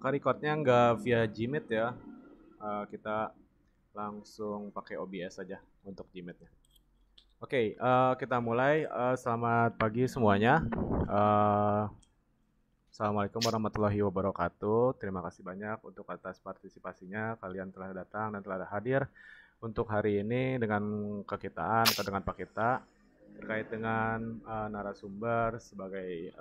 Recordnya nggak via Gmeet ya. Kita langsung pakai OBS saja untuk Gmeet-nya. Oke, kita mulai. Selamat pagi semuanya. Eh, Assalamualaikum warahmatullahi wabarakatuh. Terima kasih banyak untuk atas partisipasinya. Kalian telah datang dan telah hadir untuk hari ini dengan kekitaan atau dengan Pak Kita terkait dengan narasumber sebagai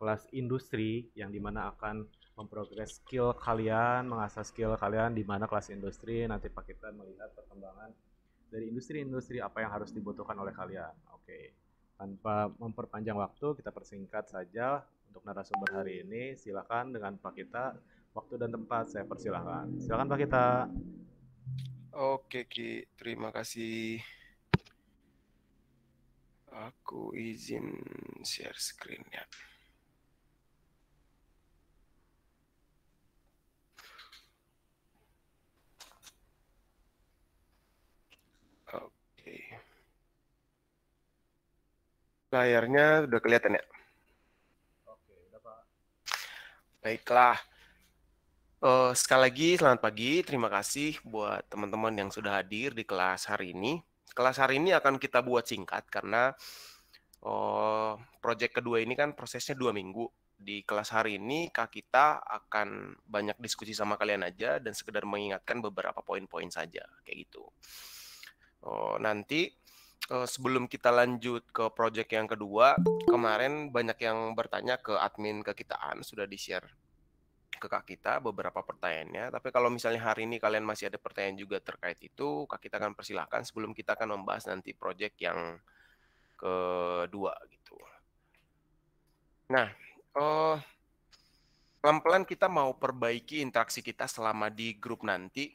kelas industri yang dimana akan memprogres skill kalian, mengasah skill kalian di mana kelas industri nanti Pak kita melihat perkembangan dari industri-industri apa yang harus dibutuhkan oleh kalian. Oke, tanpa memperpanjang waktu kita persingkat saja untuk narasumber hari ini. Silakan dengan Pak kita waktu dan tempat saya persilahkan. Silakan Pak kita. Oke Ki, terima kasih. Aku izin share screen ya. Oke. Layarnya udah kelihatan ya? Oke, udah Pak. Baiklah. Sekali lagi selamat pagi. Terima kasih buat teman-teman yang sudah hadir di kelas hari ini. Kelas hari ini akan kita buat singkat karena proyek kedua ini kan prosesnya 2 minggu. Di kelas hari ini Kak kita akan banyak diskusi sama kalian aja dan sekedar mengingatkan beberapa poin-poin saja kayak gitu. Nanti sebelum kita lanjut ke proyek yang kedua, kemarin banyak yang bertanya ke admin kekitaan, sudah di-share ke Kak kita beberapa pertanyaannya. Tapi kalau misalnya hari ini kalian masih ada pertanyaan juga terkait itu, Kak kita akan persilahkan sebelum kita akan membahas nanti proyek yang kedua gitu. Nah, pelan-pelan kita mau perbaiki interaksi kita selama di grup nanti.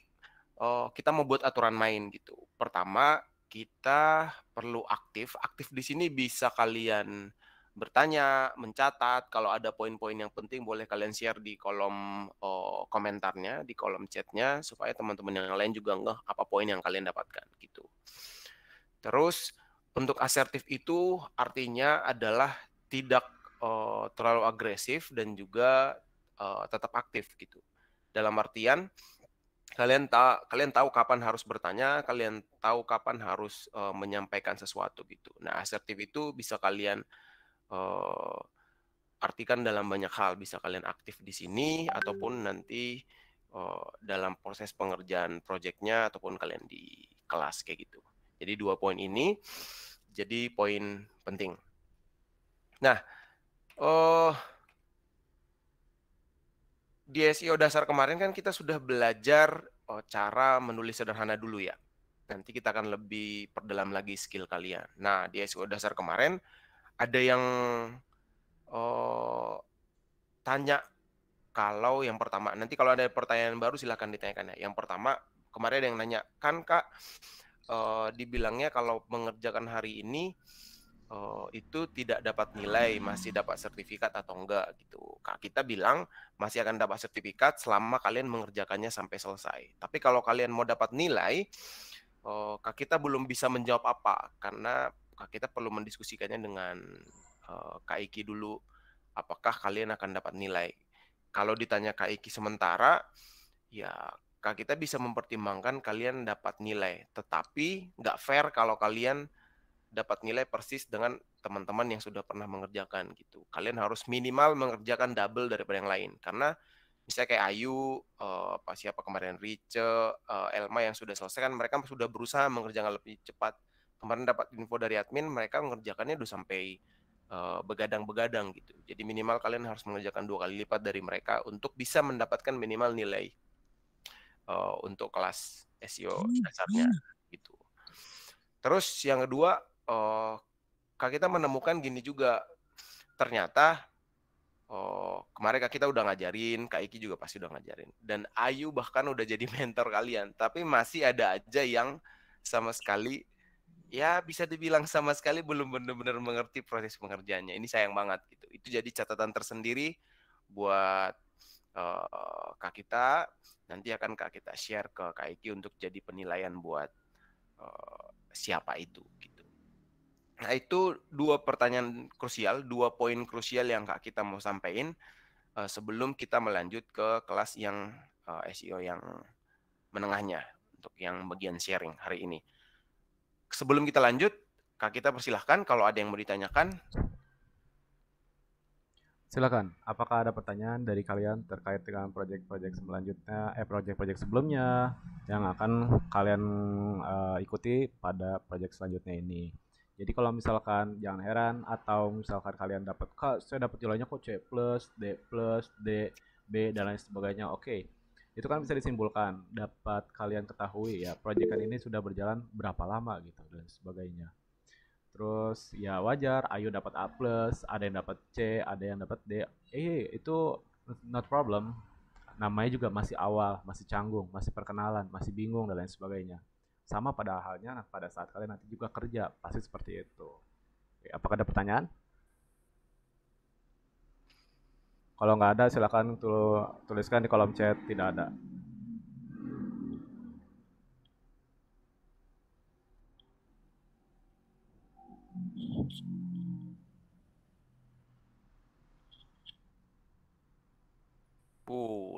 Kita mau buat aturan main gitu. Pertama, kita perlu aktif. Aktif di sini bisa kalian bertanya, mencatat. Kalau ada poin-poin yang penting boleh kalian share di kolom komentarnya, di kolom chatnya, supaya teman-teman yang lain juga ngeh apa poin yang kalian dapatkan gitu. Terus untuk asertif itu artinya adalah tidak terlalu agresif dan juga tetap aktif gitu. Dalam artian kalian tahu kapan harus bertanya, kalian tahu kapan harus menyampaikan sesuatu gitu. Nah, asertif itu bisa kalian uh, artikan dalam banyak hal. Bisa kalian aktif di sini ataupun nanti dalam proses pengerjaan proyeknya ataupun kalian di kelas kayak gitu. Jadi 2 poin ini jadi poin penting. Nah, di SEO dasar kemarin kan kita sudah belajar cara menulis sederhana dulu ya. Nanti kita akan lebih perdalam lagi skill kalian. Nah, di SEO dasar kemarin ada yang tanya kalau yang pertama. Nanti kalau ada pertanyaan baru silahkan ditanyakan ya. Yang pertama, kemarin ada yang nanya, kan Kak, dibilangnya kalau mengerjakan hari ini itu tidak dapat nilai, masih dapat sertifikat atau enggak gitu. Kak kita bilang masih akan dapat sertifikat selama kalian mengerjakannya sampai selesai. Tapi kalau kalian mau dapat nilai, Kak kita belum bisa menjawab apa karena Kak kita perlu mendiskusikannya dengan Kak Iki dulu. Apakah kalian akan dapat nilai? Kalau ditanya Kak Iki sementara, ya Kak kita bisa mempertimbangkan kalian dapat nilai. Tetapi nggak fair kalau kalian dapat nilai persis dengan teman-teman yang sudah pernah mengerjakan gitu. Kalian harus minimal mengerjakan double daripada yang lain. Karena misalnya kayak Ayu, siapa kemarin Rice, Elma yang sudah selesai kan mereka sudah berusaha mengerjakan lebih cepat. Kemarin dapat info dari admin, mereka mengerjakannya udah sampai begadang-begadang gitu. Jadi minimal kalian harus mengerjakan 2 kali lipat dari mereka untuk bisa mendapatkan minimal nilai untuk kelas SEO dasarnya gitu. Terus yang kedua, Kak kita menemukan gini juga, ternyata kemarin Kak kita udah ngajarin, Kak Iki juga pasti udah ngajarin, dan Ayu bahkan udah jadi mentor kalian, tapi masih ada aja yang sama sekali, ya bisa dibilang sama sekali belum benar-benar mengerti proses pengerjaannya. Ini sayang banget gitu. Itu jadi catatan tersendiri buat Kak kita, nanti akan Kak kita share ke Kak Iki untuk jadi penilaian buat siapa itu gitu. Nah, itu 2 pertanyaan krusial, 2 poin krusial yang Kak kita mau sampaikan. sebelum kita melanjut ke kelas yang SEO yang menengahnya untuk yang bagian sharing hari ini. Sebelum kita lanjut, Kak kita persilahkan kalau ada yang mau ditanyakan. Silakan. Apakah ada pertanyaan dari kalian terkait dengan proyek-proyek selanjutnya, proyek-proyek sebelumnya yang akan kalian ikuti pada proyek selanjutnya ini? Jadi kalau misalkan jangan heran atau misalkan kalian dapat, Kak, saya dapat nilainya kok C+, D, B dan lain sebagainya. Oke. Itu kan bisa disimpulkan, dapat kalian ketahui ya, proyekan ini sudah berjalan berapa lama gitu dan sebagainya. Terus ya wajar, Ayu dapat A+, ada yang dapat C, ada yang dapat D. Itu not problem. Namanya juga masih awal, masih canggung, masih perkenalan, masih bingung dan lain sebagainya. Sama pada halnya pada saat kalian nanti juga kerja, pasti seperti itu. Oke, apakah ada pertanyaan? Kalau nggak ada, silakan tuliskan di kolom chat tidak ada.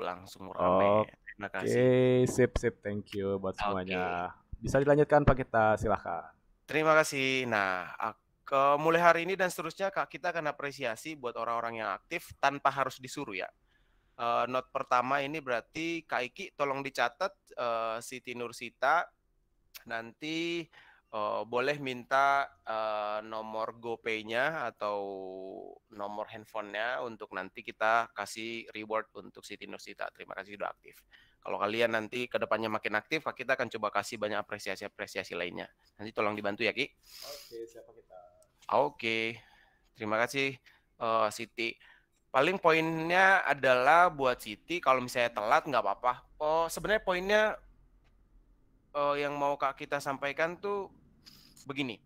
Langsung rame. Terima kasih. Sip, thank you buat semuanya. Oke. Bisa dilanjutkan Pak kita, silahkan. Terima kasih. Nah, mulai hari ini dan seterusnya Kak kita akan apresiasi buat orang-orang yang aktif tanpa harus disuruh ya. Note pertama ini berarti Kak Iki tolong dicatat Siti Nursita nanti boleh minta nomor GoPay-nya atau nomor handphonenya untuk nanti kita kasih reward untuk Siti Nursita. Terima kasih sudah aktif. Kalau kalian nanti kedepannya makin aktif, kita akan coba kasih banyak apresiasi lainnya. Nanti tolong dibantu ya Ki. Oke, siapa kita? Oke, terima kasih Siti. Paling poinnya adalah buat Siti, kalau misalnya telat nggak apa-apa. Sebenarnya poinnya yang mau Kak kita sampaikan tuh begini.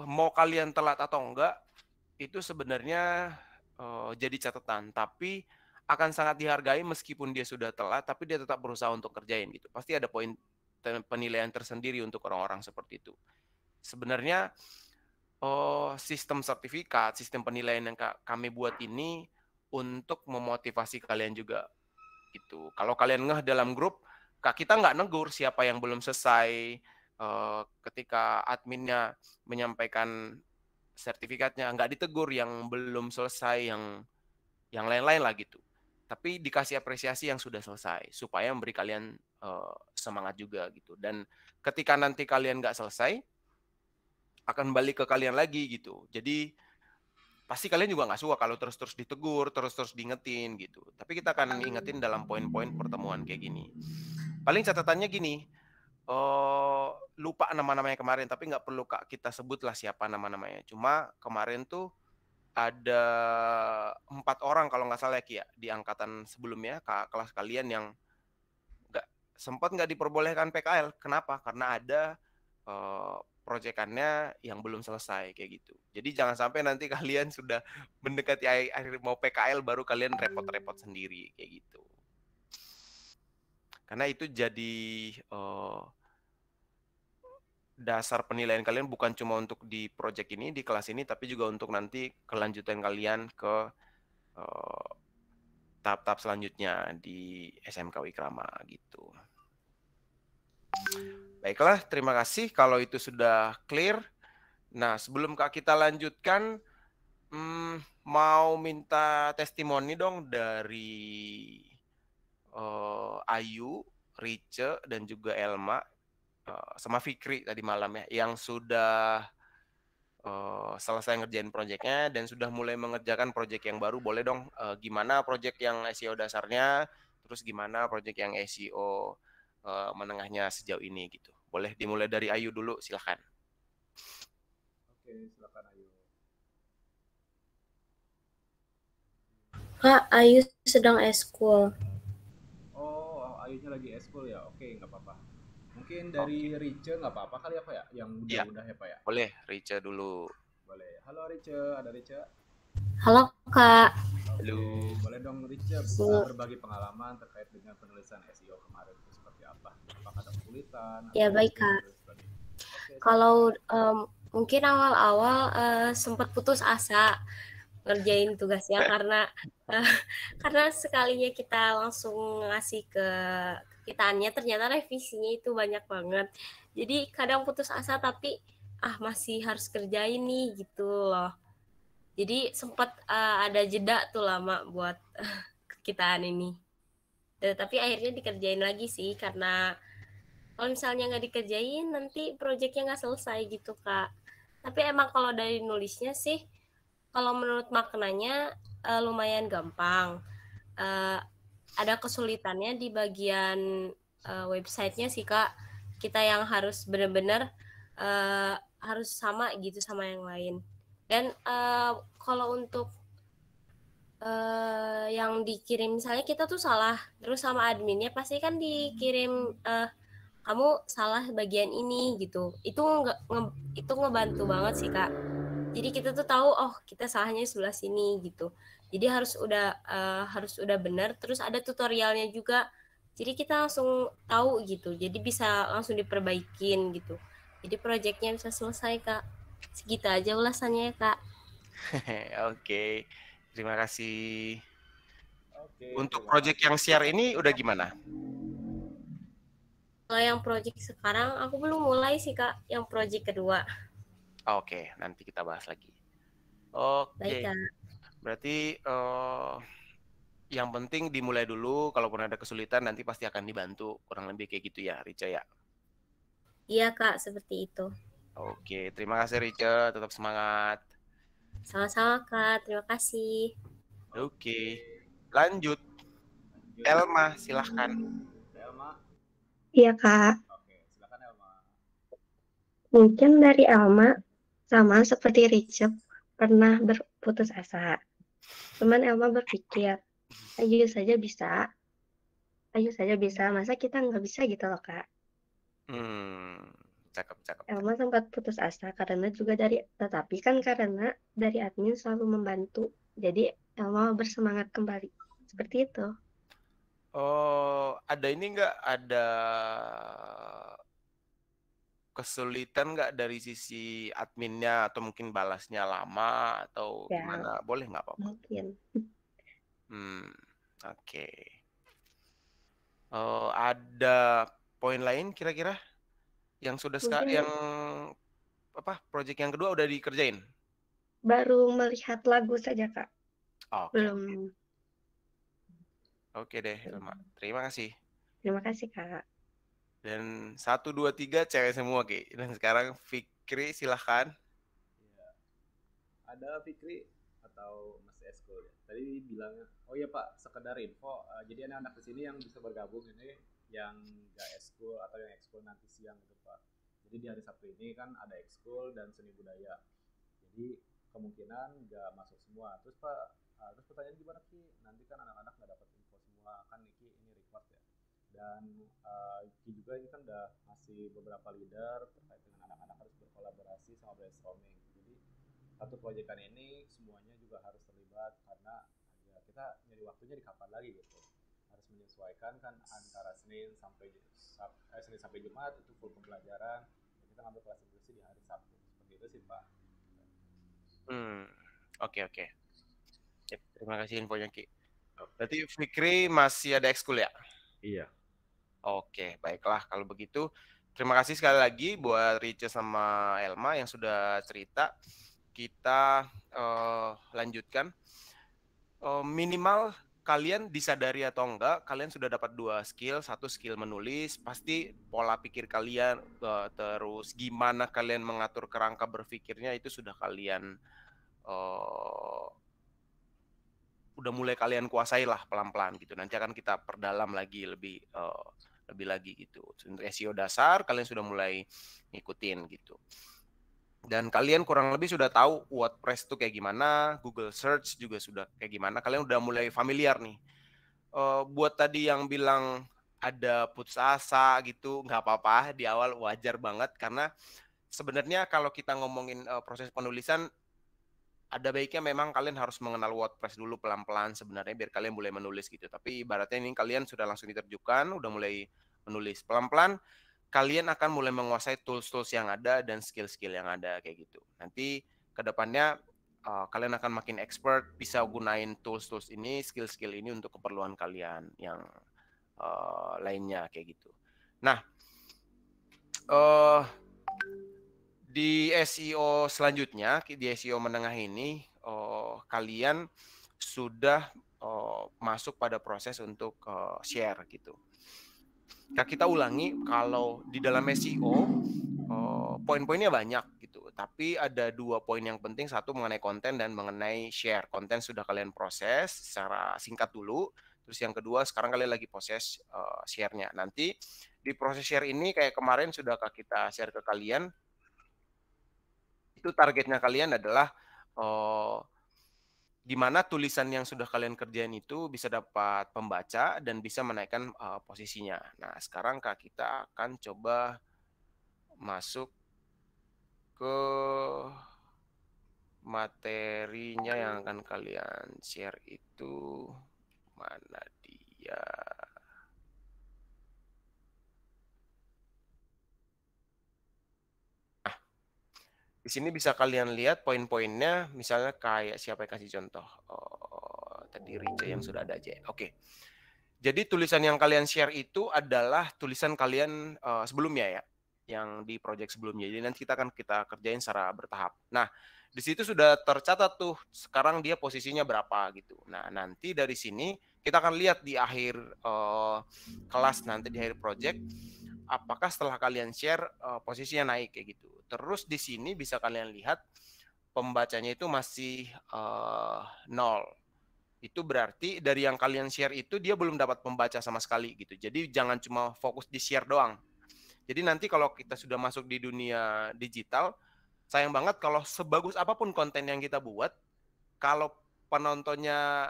Mau kalian telat atau enggak, itu sebenarnya jadi catatan. Tapi akan sangat dihargai meskipun dia sudah telat, tapi dia tetap berusaha untuk kerjain gitu. Pasti ada poin penilaian tersendiri untuk orang-orang seperti itu. Sebenarnya sistem sertifikat, sistem penilaian yang kami buat ini untuk memotivasi kalian juga gitu. Kalau kalian ngeh dalam grup, Kak kita nggak negur siapa yang belum selesai ketika adminnya menyampaikan sertifikatnya, nggak ditegur yang belum selesai, yang lain-lain lah gitu. Tapi dikasih apresiasi yang sudah selesai supaya memberi kalian semangat juga gitu. Dan ketika nanti kalian nggak selesai, akan balik ke kalian lagi gitu. Jadi pasti kalian juga nggak suka kalau terus-terus ditegur, terus-terus diingetin gitu. Tapi kita akan ingetin dalam poin-poin pertemuan kayak gini. Paling catatannya gini, lupa nama-namanya kemarin, tapi nggak perlu Kak kita sebutlah siapa nama-namanya. Cuma kemarin tuh ada 4 orang kalau nggak salah ya Ki ya, di angkatan sebelumnya kelas kalian yang sempat nggak diperbolehkan PKL. Kenapa? Karena ada proyekannya yang belum selesai kayak gitu. Jadi jangan sampai nanti kalian sudah mendekati akhir mau PKL baru kalian repot-repot sendiri kayak gitu. Karena itu jadi dasar penilaian kalian bukan cuma untuk di proyek ini, di kelas ini, tapi juga untuk nanti kelanjutan kalian ke tahap-tahap selanjutnya di SMK Wikrama gitu. Baiklah, terima kasih kalau itu sudah clear. Nah, sebelum Kak kita lanjutkan, mau minta testimoni dong dari Ayu, Rice, dan juga Elma, sama Fikri tadi malam ya, yang sudah selesai ngerjain proyeknya dan sudah mulai mengerjakan proyek yang baru. Boleh dong gimana proyek yang SEO dasarnya, terus gimana proyek yang SEO menengahnya sejauh ini gitu. Boleh dimulai dari Ayu dulu, silahkan. Oke, silakan Ayu. Kak, Ayu sedang eskul. Oh, Ayunya lagi eskul ya? Oke, nggak apa-apa. Mungkin dari Rice nggak apa-apa kali ya Pak ya? Yang udah ya Pak ya? Boleh, Rice dulu. Boleh. Halo Rice, ada Rice? Halo Kak. Halo. Boleh dong Rice bisa berbagi pengalaman terkait dengan penulisan SEO kemarin itu seperti apa? Apakah ada kesulitan? Ya baik Kak. Kalau mungkin awal-awal sempat putus asa ngerjain tugasnya karena sekalinya kita langsung ngasih ke kitanya ternyata revisinya itu banyak banget. Jadi kadang putus asa tapi masih harus kerjain nih gitu loh. Jadi sempat ada jeda tuh lama buat kitaan ini. Tapi akhirnya dikerjain lagi sih karena kalau misalnya nggak dikerjain nanti proyeknya nggak selesai gitu Kak. Tapi emang kalau dari nulisnya sih kalau menurut maknanya lumayan gampang. Ada kesulitannya di bagian websitenya sih Kak. Kita yang harus benar-benar harus sama gitu sama yang lain. Dan kalau untuk yang dikirim misalnya kita tuh salah terus sama adminnya pasti kan dikirim kamu salah bagian ini gitu. Itu ngebantu banget sih Kak. Jadi kita tuh tahu kita salahnya sebelah sini gitu. Jadi harus udah benar. Terus ada tutorialnya juga. Jadi kita langsung tahu gitu. Jadi bisa langsung diperbaikin gitu. Jadi proyeknya bisa selesai Kak. Segitu aja ulasannya ya Kak. Oke, terima kasih. Oke, Untuk terima proyek kasih. yang siar ini udah gimana? Kalau yang proyek sekarang aku belum mulai sih Kak. Yang proyek kedua. Oke, nanti kita bahas lagi. Oke, Baik Kak. berarti yang penting dimulai dulu. Kalaupun ada kesulitan nanti pasti akan dibantu. Kurang lebih kayak gitu ya, Rica ya. Iya Kak, seperti itu. Oke, terima kasih Rica. Tetap semangat. Sama-sama Kak, terima kasih. Oke, lanjut. Elma, silahkan. Elma. Iya Kak, Oke, silakan Elma. mungkin dari Elma sama seperti Richard pernah berputus asa. Teman Elma berpikir, ayo saja bisa, masa kita nggak bisa gitu loh Kak. Cakep. Elma sempat putus asa tetapi karena dari admin selalu membantu, jadi Elma bersemangat kembali. Seperti itu. Oh, ada ini nggak? Ada kesulitan nggak dari sisi adminnya atau mungkin balasnya lama atau Ya, gimana? Boleh nggak apa-apa? mungkin. Oke. Ada poin lain kira-kira yang sudah Mungkin proyek yang kedua udah dikerjain? baru melihat lagu saja Kak, Oke. belum. Oke deh, Elma. Terima kasih. Terima kasih Kak. Dan 1, 2, 3 cewek semua, Ki. Dan sekarang Fikri, silahkan. Ya. Ada Fikri atau Mas Eskul ya? Tadi bilangnya, oh iya Pak, sekedar info. Jadi anak-anak di sini yang bisa bergabung ini yang nggak eskul atau yang ekskul nanti siang gitu Pak. Jadi di hari Sabtu ini kan ada ekskul dan seni budaya. Jadi kemungkinan nggak masuk semua. Terus Pak, terus pertanyaan gimana Ki? Nanti kan anak-anak nggak dapat info semua, kan Niki ini record ya. Dan Ki juga ini kan udah ngasih beberapa leader terkait dengan anak-anak harus berkolaborasi sama brainstorming. Jadi satu proyekan ini semuanya juga harus terlibat karena ya kita nyari waktunya di kapan lagi gitu. Harus menyesuaikan kan antara Senin sampai Jumat itu full pembelajaran. Ya kita ngambil kelas Inggris di hari Sabtu. Seperti itu sih Pak. Oke. Yep, terima kasih infonya Ki. Berarti Fikri masih ada ekskul ya? Iya. Oke, baiklah kalau begitu. Terima kasih sekali lagi buat Rica sama Elma yang sudah cerita. Kita lanjutkan. Minimal kalian disadari atau enggak, kalian sudah dapat 2 skill. 1 skill menulis, pasti pola pikir kalian, terus gimana kalian mengatur kerangka berpikirnya itu sudah kalian udah mulai kalian kuasai lah pelan-pelan gitu. Nanti akan kita perdalam lagi lebih lagi gitu. Untuk SEO dasar kalian sudah mulai ngikutin gitu. Dan kalian kurang lebih sudah tahu WordPress itu kayak gimana, Google Search juga sudah kayak gimana. Kalian udah mulai familiar nih. Buat tadi yang bilang ada putus asa gitu, nggak apa-apa di awal, wajar banget. Karena sebenarnya kalau kita ngomongin proses penulisan, ada baiknya memang kalian harus mengenal WordPress dulu pelan-pelan sebenarnya biar kalian mulai menulis gitu. Tapi ibaratnya ini kalian sudah langsung diterjunkan, udah mulai menulis pelan-pelan. Kalian akan mulai menguasai tools-tools yang ada dan skill-skill yang ada kayak gitu. Nanti ke depannya kalian akan makin expert, bisa gunain tools-tools ini, skill-skill ini untuk keperluan kalian yang lainnya kayak gitu. Nah, di SEO selanjutnya, di SEO menengah ini, kalian sudah masuk pada proses untuk share gitu. Kita ulangi, kalau di dalam SEO poin-poinnya banyak gitu, tapi ada 2 poin yang penting, satu mengenai konten dan mengenai share. Konten sudah kalian proses secara singkat dulu, terus yang kedua sekarang kalian lagi proses share-nya. Nanti di proses share ini kayak kemarin sudah kita share ke kalian, itu targetnya kalian adalah di mana tulisan yang sudah kalian kerjain itu bisa dapat pembaca dan bisa menaikkan posisinya. Nah, sekarang Kak kita akan coba masuk ke materinya yang akan kalian share itu. Mana dia? Nah, di sini bisa kalian lihat poin-poinnya, misalnya kayak siapa yang kasih contoh? Tadi Rica yang sudah ada aja. Oke. Jadi tulisan yang kalian share itu adalah tulisan kalian sebelumnya ya, yang di project sebelumnya. Jadi nanti kita akan kerjain secara bertahap. Nah, di situ sudah tercatat tuh sekarang dia posisinya berapa gitu. Nah, nanti dari sini kita akan lihat di akhir kelas, nanti di akhir project, apakah setelah kalian share posisinya naik kayak gitu. Terus di sini bisa kalian lihat pembacanya itu masih 0. Itu berarti dari yang kalian share itu dia belum dapat pembaca sama sekali gitu. Jadi jangan cuma fokus di share doang. Jadi nanti kalau kita sudah masuk di dunia digital, sayang banget kalau sebagus apapun konten yang kita buat, kalau penontonnya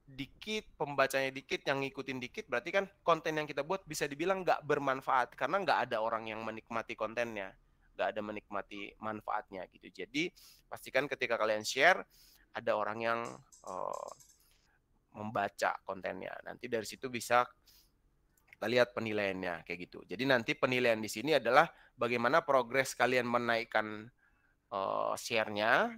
dikit, pembacanya dikit, yang ngikutin dikit, berarti kan konten yang kita buat bisa dibilang nggak bermanfaat, karena nggak ada orang yang menikmati kontennya, nggak ada menikmati manfaatnya gitu. Jadi pastikan ketika kalian share, ada orang yang membaca kontennya. Nanti dari situ bisa kita lihat penilaiannya kayak gitu. Jadi nanti penilaian di sini adalah bagaimana progres kalian menaikkan share-nya,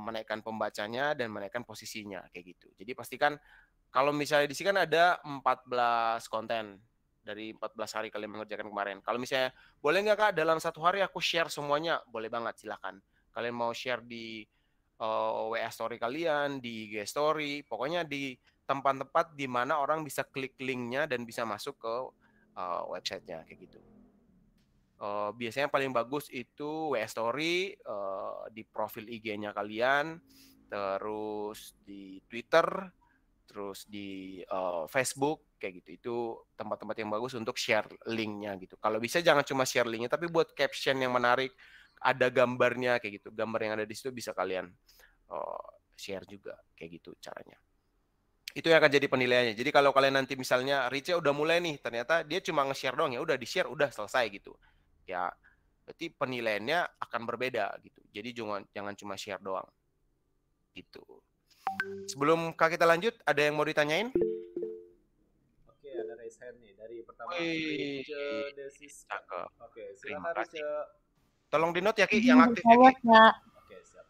menaikkan pembacanya, dan menaikkan posisinya kayak gitu. Jadi pastikan kalau misalnya di sini kan ada 14 konten dari 14 hari kalian mengerjakan kemarin. Kalau misalnya boleh nggak Kak dalam satu hari aku share semuanya, boleh banget, silakan. Kalian mau share di WA story kalian, di IG story, pokoknya di tempat-tempat di mana orang bisa klik linknya dan bisa masuk ke websitenya kayak gitu. Biasanya paling bagus itu WA story, di profil IG-nya kalian, terus di Twitter, terus di Facebook kayak gitu. Itu tempat-tempat yang bagus untuk share linknya gitu. Kalau bisa jangan cuma share linknya, tapi buat caption yang menarik, ada gambarnya kayak gitu. Gambar yang ada di situ bisa kalian share juga kayak gitu caranya. Itu yang akan jadi penilaiannya. Jadi kalau kalian nanti misalnya Rice udah mulai nih, ternyata dia cuma nge-share doang, ya udah di-share, udah selesai gitu. Ya, berarti penilaiannya akan berbeda gitu. Jadi jangan cuma share doang. Gitu. Sebelum Kak kita lanjut, ada yang mau ditanyain? Oke, ada raise hand nih dari pertama. Wih, Rice Desiska. cakep. Oke, Terima silakan kasih. Rice. Tolong di note ya Ki, yang aktif ya Ki. Oke, siap.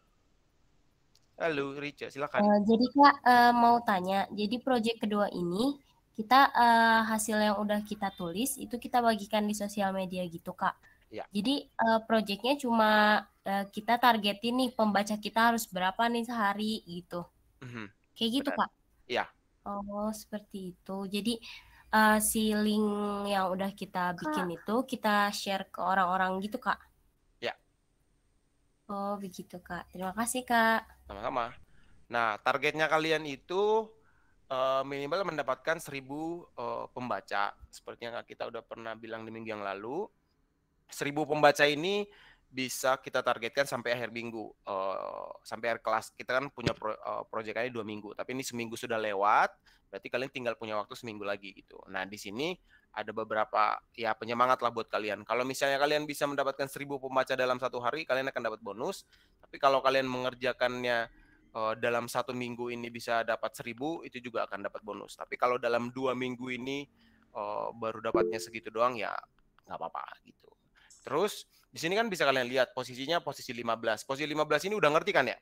Halo Rica, silakan. Jadi Kak mau tanya, jadi proyek kedua ini kita hasil yang udah kita tulis itu kita bagikan di sosial media gitu Kak. Ya. Jadi proyeknya cuma kita targetin nih pembaca kita harus berapa nih sehari gitu. Kayak gitu Benar. Kak? Iya. Oh seperti itu. Jadi si link yang udah kita bikin itu kita share ke orang-orang gitu Kak? Ya. Oh begitu Kak. Terima kasih Kak. Sama-sama. Nah, targetnya kalian itu minimal mendapatkan 1000 pembaca. Seperti yang kita udah pernah bilang di minggu yang lalu. 1000 pembaca ini bisa kita targetkan sampai akhir minggu. Sampai akhir kelas. Kita kan punya proyekannya 2 minggu. Tapi ini seminggu sudah lewat. Berarti kalian tinggal punya waktu seminggu lagi gitu. Nah, di sini ada beberapa ya penyemangat lah buat kalian. Kalau misalnya kalian bisa mendapatkan 1000 pembaca dalam satu hari, kalian akan dapat bonus. Tapi kalau kalian mengerjakannya dalam 1 minggu ini bisa dapat 1000, itu juga akan dapat bonus. Tapi kalau dalam 2 minggu ini baru dapatnya segitu doang, ya nggak apa-apa gitu. Terus di sini kan bisa kalian lihat posisinya posisi 15. Posisi 15 ini udah ngerti kan ya?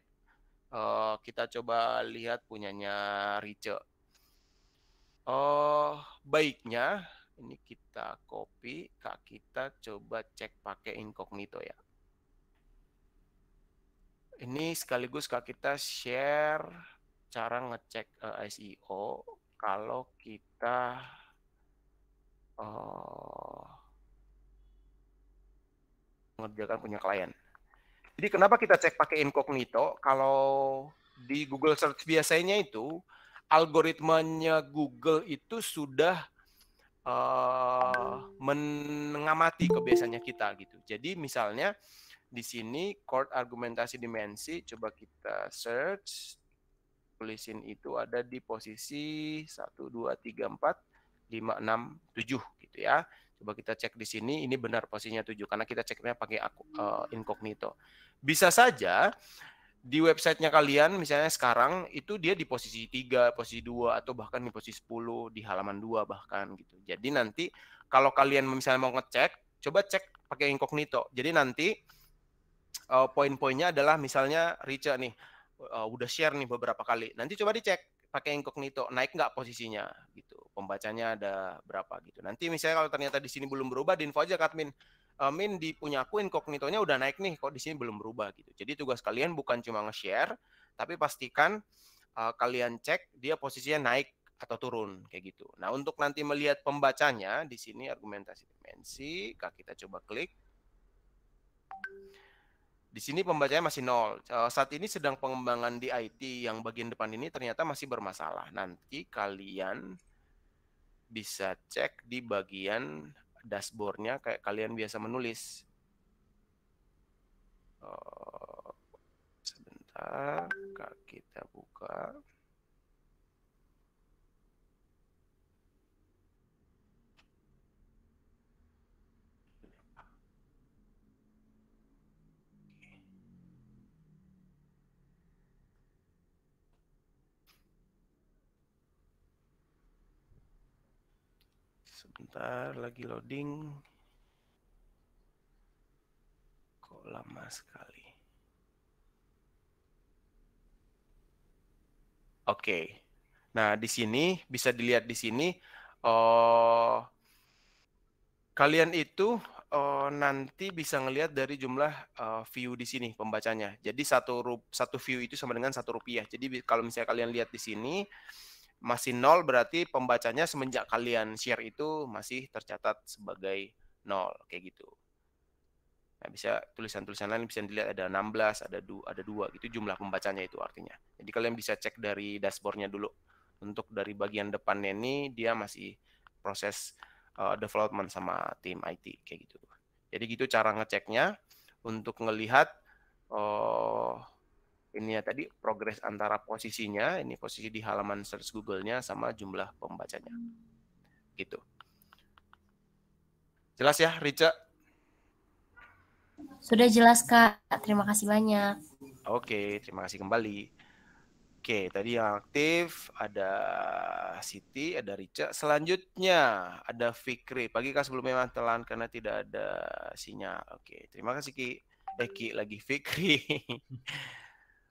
Kita coba lihat punyanya Rice. Baiknya ini kita copy, Kak, kita coba cek pakai incognito ya. Ini sekaligus Kak kita share cara ngecek SEO kalau kita mengerjakan punya klien. Jadi kenapa kita cek pakai incognito? Kalau di Google Search biasanya itu algoritmanya Google itu sudah mengamati kebiasaannya kita gitu. Jadi misalnya di sini chord argumentasi dimensi, coba kita search, tulisin itu ada di posisi 1, 2, 3, 4, 5, 6, 7 gitu ya. Coba kita cek di sini, ini benar posisinya 7 karena kita ceknya pakai incognito. Bisa saja di websitenya kalian misalnya sekarang itu dia di posisi 3, posisi 2 atau bahkan di posisi 10, di halaman 2 bahkan gitu. Jadi nanti kalau kalian misalnya mau ngecek, coba cek pakai incognito. Jadi nanti poin-poinnya adalah misalnya Rica nih udah share nih beberapa kali. Nanti coba dicek pakai incognito, naik nggak posisinya gitu. Pembacanya ada berapa gitu. Nanti misalnya kalau ternyata di sini belum berubah, di info aja ke admin. Min di punya aku incognito-nya udah naik nih, kok di sini belum berubah gitu. Jadi tugas kalian bukan cuma nge-share, tapi pastikan kalian cek dia posisinya naik atau turun kayak gitu. Nah, untuk nanti melihat pembacanya di sini argumentasi dimensi, kita coba klik. Di sini pembacanya masih 0. Saat ini sedang pengembangan di IT yang bagian depan ini ternyata masih bermasalah. Nanti kalian bisa cek di bagian dashboard-nya kayak kalian biasa menulis. Sebentar, kita buka. Sebentar, lagi loading. Kok lama sekali. Oke. Nah, di sini bisa dilihat di sini kalian itu nanti bisa ngelihat dari jumlah view di sini pembacanya. Jadi satu view itu sama dengan Rp1. Jadi kalau misalnya kalian lihat di sini masih 0 berarti pembacanya semenjak kalian share itu masih tercatat sebagai 0 kayak gitu. Nah, bisa tulisan-tulisan lain bisa dilihat ada 16, ada 2 gitu jumlah pembacanya itu artinya. Jadi kalian bisa cek dari dashboard-nya dulu. Untuk dari bagian depannya ini dia masih proses development sama tim IT kayak gitu. Jadi gitu cara ngeceknya untuk ngelihat ini ya tadi progres antara posisinya, ini posisi di halaman search Google-nya sama jumlah pembacanya. Gitu. Jelas ya, Rica? Sudah jelas, Kak. Terima kasih banyak. Oke, terima kasih kembali. Oke, tadi yang aktif ada Siti, ada Rica. Selanjutnya ada Fikri. Pagi Kak sebelumnya telan karena tidak ada sinyal. Oke, terima kasih Ki. Ki lagi Fikri.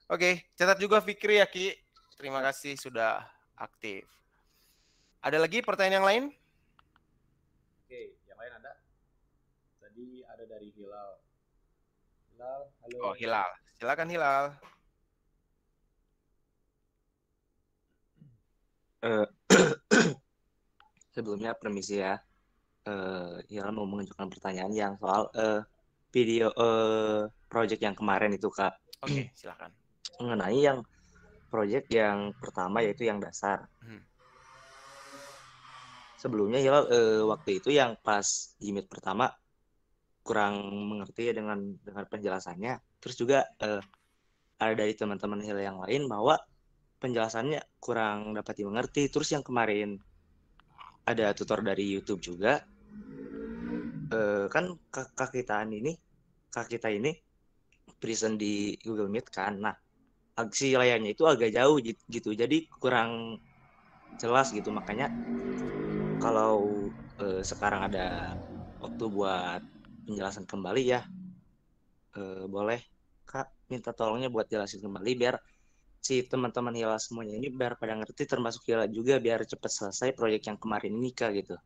Oke, catat juga Fikri ya Ki. Terima kasih sudah aktif. Ada lagi pertanyaan yang lain? Oke, yang lain ada? Tadi ada dari Hilal. Hilal, halo. Oh, Hilal. Silakan Hilal. Sebelumnya permisi ya. Hilal mau mengajukan pertanyaan yang soal video project yang kemarin itu Kak. Oke, silakan. Mengenai yang project yang pertama yaitu yang dasar. Sebelumnya Hilal waktu itu yang pas Jimit pertama kurang mengerti ya dengan penjelasannya. Terus juga ada dari teman-teman Hilal yang lain bahwa penjelasannya kurang dapat dimengerti. Terus yang kemarin ada tutor dari YouTube juga. Kan kak kita ini present di Google Meet kan. Nah, aksi layarnya itu agak jauh gitu. Jadi kurang jelas gitu. Makanya kalau sekarang ada waktu buat penjelasan kembali ya, boleh Kak minta tolongnya buat jelasin kembali biar si teman-teman Hilal semuanya ini biar pada ngerti, termasuk Hilal juga, biar cepat selesai proyek yang kemarin ini Kak gitu.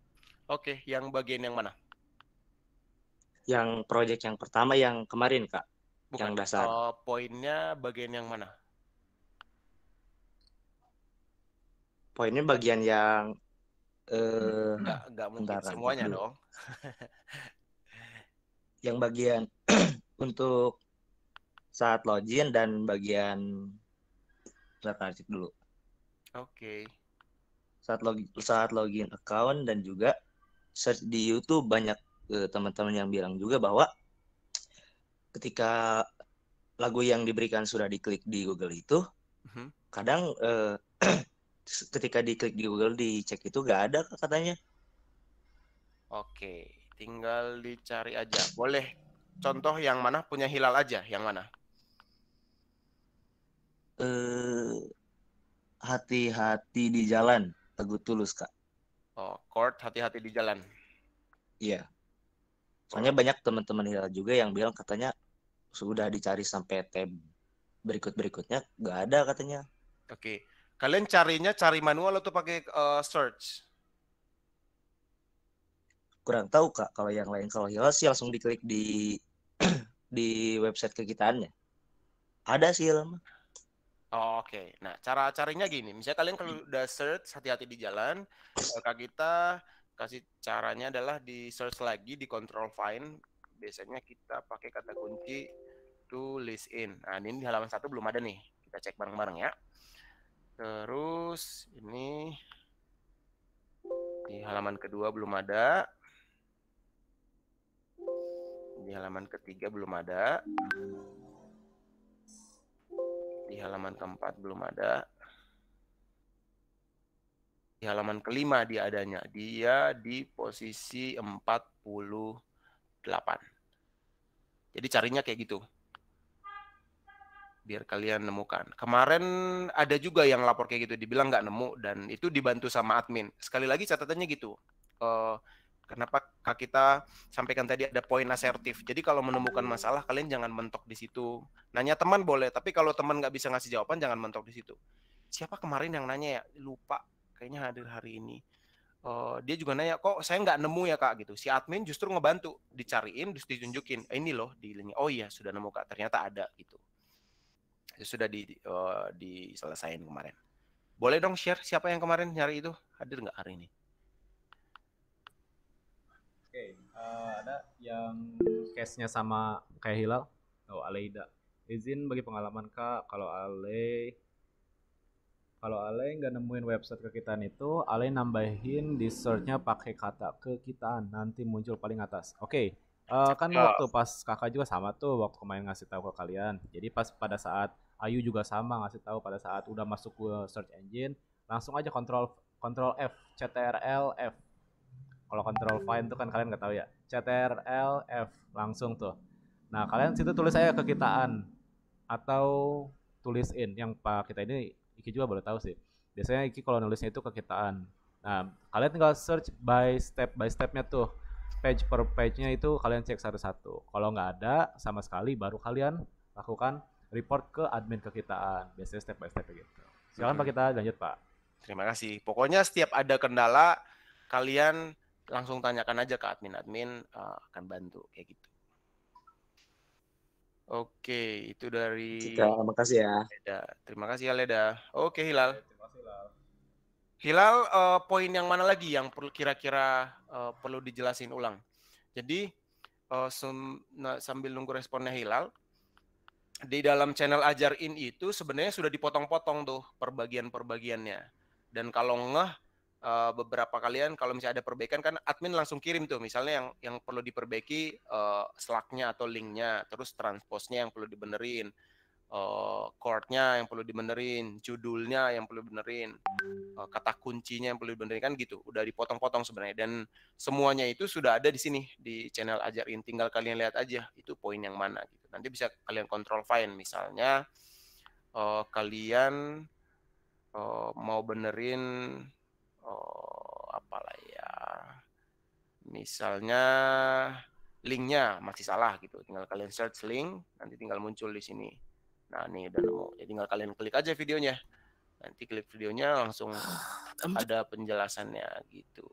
Oke, yang bagian yang mana? Yang proyek yang pertama yang kemarin Kak, Bukan. yang dasar. Poinnya bagian yang mana? Poinnya bagian yang Nggak mungkin bentar, semuanya dulu. dong. Yang bagian untuk saat login dan bagian cek dulu. Oke. Saat login account dan juga search di YouTube, banyak teman-teman yang bilang juga bahwa ketika lagu yang diberikan sudah diklik di Google itu, kadang ketika diklik di Google dicek itu nggak ada katanya. Oke, tinggal dicari aja. Boleh contoh yang mana? Punya Hilal aja, yang mana? Hati-hati di jalan, lagu Tulus Kak. Oh, chord hati-hati di jalan. Iya. Soalnya banyak teman-teman Hilal juga yang bilang katanya sudah dicari sampai tab berikutnya nggak ada katanya. Oke. Kalian carinya cari manual atau pakai search? Kurang tahu Kak, kalau yang lain. Kalau Hilal sih langsung diklik di di website kekitaannya. Ada sih Hilal mah. Oh, oke. Nah, cara carinya gini. Misalnya kalian kalau udah search hati-hati di jalan, Kak kita kasih caranya adalah di search lagi di control find. Biasanya kita pakai kata kunci tulis in. Nah, ini di halaman 1 belum ada nih. Kita cek bareng-bareng ya. Terus ini di halaman kedua belum ada. Di halaman ketiga belum ada. Di halaman keempat belum ada. Di halaman kelima dia adanya. Dia di posisi 48. Jadi carinya kayak gitu. Biar kalian nemukan. Kemarin ada juga yang lapor kayak gitu. Dibilang nggak nemu. Dan itu dibantu sama admin. Sekali lagi catatannya gitu. Kenapa Kak kita sampaikan tadi ada poin asertif. Jadi kalau menemukan masalah, kalian jangan mentok di situ. Nanya teman boleh. Tapi kalau teman nggak bisa ngasih jawaban, jangan mentok di situ. Siapa kemarin yang nanya ya? Lupa. Kayaknya hadir hari ini. Dia juga nanya, kok saya nggak nemu ya Kak gitu. Si admin justru ngebantu, dicariin, terus ditunjukin, ini loh di link. Oh iya sudah nemu Kak, ternyata ada gitu. Itu sudah diselesain kemarin. Boleh dong share siapa yang kemarin nyari itu, hadir nggak hari ini? Oke, ada yang case-nya sama kayak Hilal. Oh, Aleida. Izin bagi pengalaman Kak, kalau Ale nggak nemuin website kekitaan itu, Ale nambahin di search-nya pakai kata kekitaan, nanti muncul paling atas. Oke, kan waktu pas kakak juga sama tuh, waktu kemarin ngasih tahu ke kalian. Jadi pas pada saat Ayu juga sama ngasih tahu pada saat udah masuk ke search engine, langsung aja kontrol F, CTRL F. Kalau control find itu kan kalian nggak tahu ya, CTRL F langsung tuh. Nah kalian situ tulis aja kekitaan atau tulis in. Yang Pak kita ini Iki juga boleh tahu sih. Biasanya Iki kalau nulisnya itu kekitaan. Nah, kalian tinggal search by stepnya tuh. Page per page-nya itu kalian cek satu-satu. Kalau nggak ada sama sekali, baru kalian lakukan report ke admin kekitaan. Biasanya step by step gitu. Silakan Pak kita lanjut Pak. Terima kasih. Pokoknya setiap ada kendala, kalian langsung tanyakan aja ke admin akan bantu kayak gitu. Oke, itu dari Terima kasih ya. Leda. Terima kasih ya Leda. Oke Hilal. Terima kasih Hilal. Hilal, poin yang mana lagi yang kira-kira perlu dijelasin ulang? Jadi sambil nunggu responnya Hilal, di dalam channel Ajarin itu sebenarnya sudah dipotong-potong tuh perbagian-perbagiannya. Dan kalau beberapa kalian kalau misalnya ada perbaikan kan admin langsung kirim tuh misalnya yang perlu diperbaiki Slack-nya atau link-nya, terus transpose-nya yang perlu dibenerin, chord-nya yang perlu dibenerin, judulnya yang perlu dibenerin, kata kuncinya yang perlu dibenerin kan gitu. Udah dipotong-potong sebenarnya dan semuanya itu sudah ada di sini di channel Ajarin. Tinggal kalian lihat aja itu poin yang mana gitu. Nanti bisa kalian control find misalnya kalian mau benerin apalah ya, misalnya linknya masih salah gitu, tinggal kalian search link, nanti tinggal muncul di sini Nah, nih udah nemu. Jadi tinggal kalian klik aja videonya. Nanti klik videonya langsung ada penjelasannya gitu.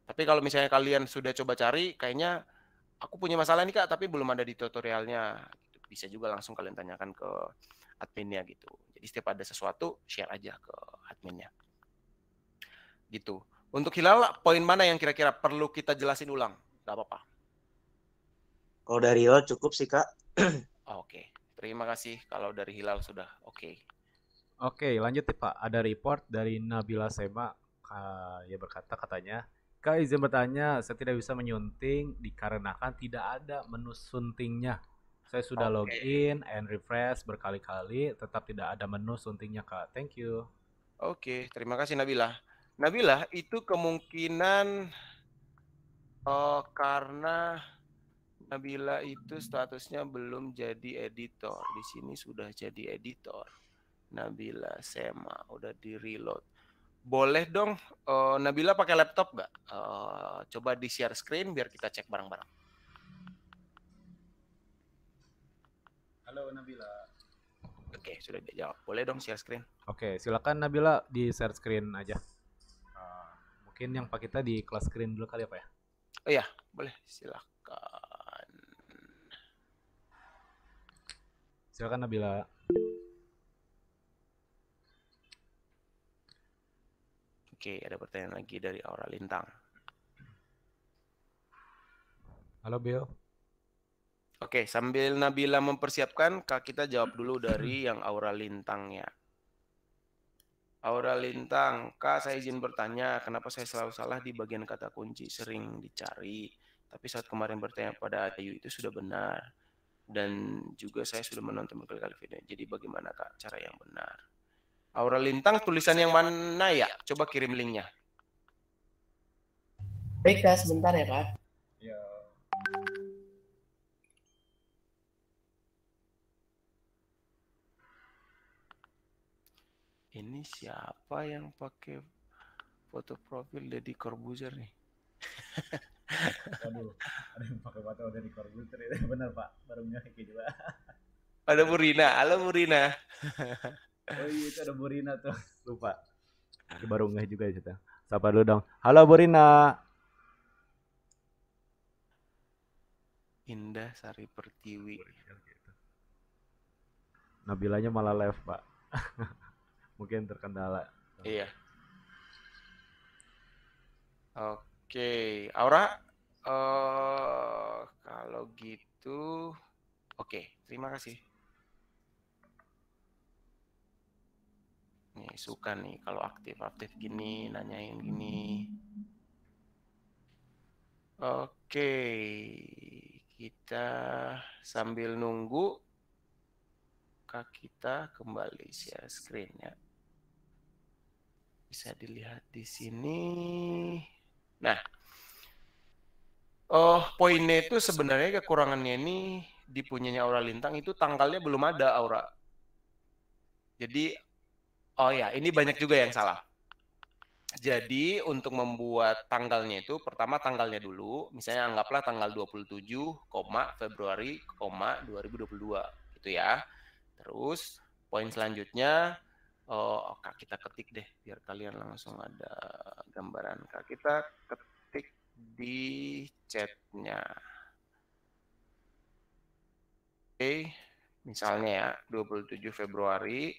Tapi kalau misalnya kalian sudah coba cari, kayaknya aku punya masalah nih Kak, tapi belum ada di tutorialnya. Bisa juga langsung kalian tanyakan ke adminnya gitu. Jadi setiap ada sesuatu, share aja ke adminnya. Gitu. Untuk Hilal, poin mana yang kira-kira perlu kita jelasin ulang? Gak apa-apa. Kalau dari lo cukup sih Kak. Oke. Terima kasih kalau dari Hilal sudah oke. Oke, lanjut ya Pak. Ada report dari Nabila Sema. Ya berkata katanya, Kak izin bertanya, saya tidak bisa menyunting dikarenakan tidak ada menu suntingnya. Saya sudah login and refresh berkali-kali, tetap tidak ada menu suntingnya Kak. Thank you. Oke, terima kasih Nabila. Nabila, itu kemungkinan karena Nabila itu statusnya belum jadi editor. Di sini sudah jadi editor. Nabila Sema udah di reload. Boleh dong Nabila pakai laptop nggak? Coba di share screen biar kita cek bareng-bareng. Halo Nabila. Oke, sudah dijawab. Boleh dong share screen. Oke, silakan Nabila di share screen aja. Mungkin yang Pak kita di kelas screen dulu kali apa ya? Oh iya, boleh. Silakan. Silakan Nabila. Oke, ada pertanyaan lagi dari Aura Lintang. Halo Bill. Oke, sambil Nabila mempersiapkan, Kak kita jawab dulu dari yang Aura Lintangnya. Aura Lintang, Kak saya izin bertanya, kenapa saya selalu salah di bagian kata kunci sering dicari, tapi saat kemarin bertanya pada Ayu itu sudah benar. Dan juga saya sudah menonton berkali-kali video. Jadi bagaimana Kak cara yang benar? Aura Lintang tulisan yang mana ya? Coba kirim linknya. Baik Kak, sebentar ya Kak. Ya. Ini siapa yang pakai foto profil Deddy Corbuzier nih? Waduh, ada yang pakai foto Deddy Corbuzier itu benar Pak, baru ngehek juga. Ada Burina, halo Burina. Oh iya itu ada Burina tuh, lupa. Baru ngeh juga itu. Sapa dulu dong. Halo Burina. Indah Sari Pertiwi. Nabilanya malah live Pak. Mungkin terkendala. Iya. Oke, Aura. Kalau gitu, oke, terima kasih. Nih suka nih kalau aktif-aktif gini, nanyain gini. Oke, kita sambil nunggu Kak kita kembali share screen ya. Bisa dilihat di sini. Nah, poinnya itu sebenarnya kekurangannya ini di punyanya Aura Lintang itu tanggalnya belum ada Aura. Jadi, oh ya, ini banyak juga yang salah. Jadi untuk membuat tanggalnya itu, pertama tanggalnya dulu, misalnya anggaplah tanggal 27, Februari, 2022, gitu ya. Terus poin selanjutnya, Kak kita ketik deh, biar kalian langsung ada gambaran. Kak kita ketik di chatnya. Oke, misalnya ya, 27 Februari,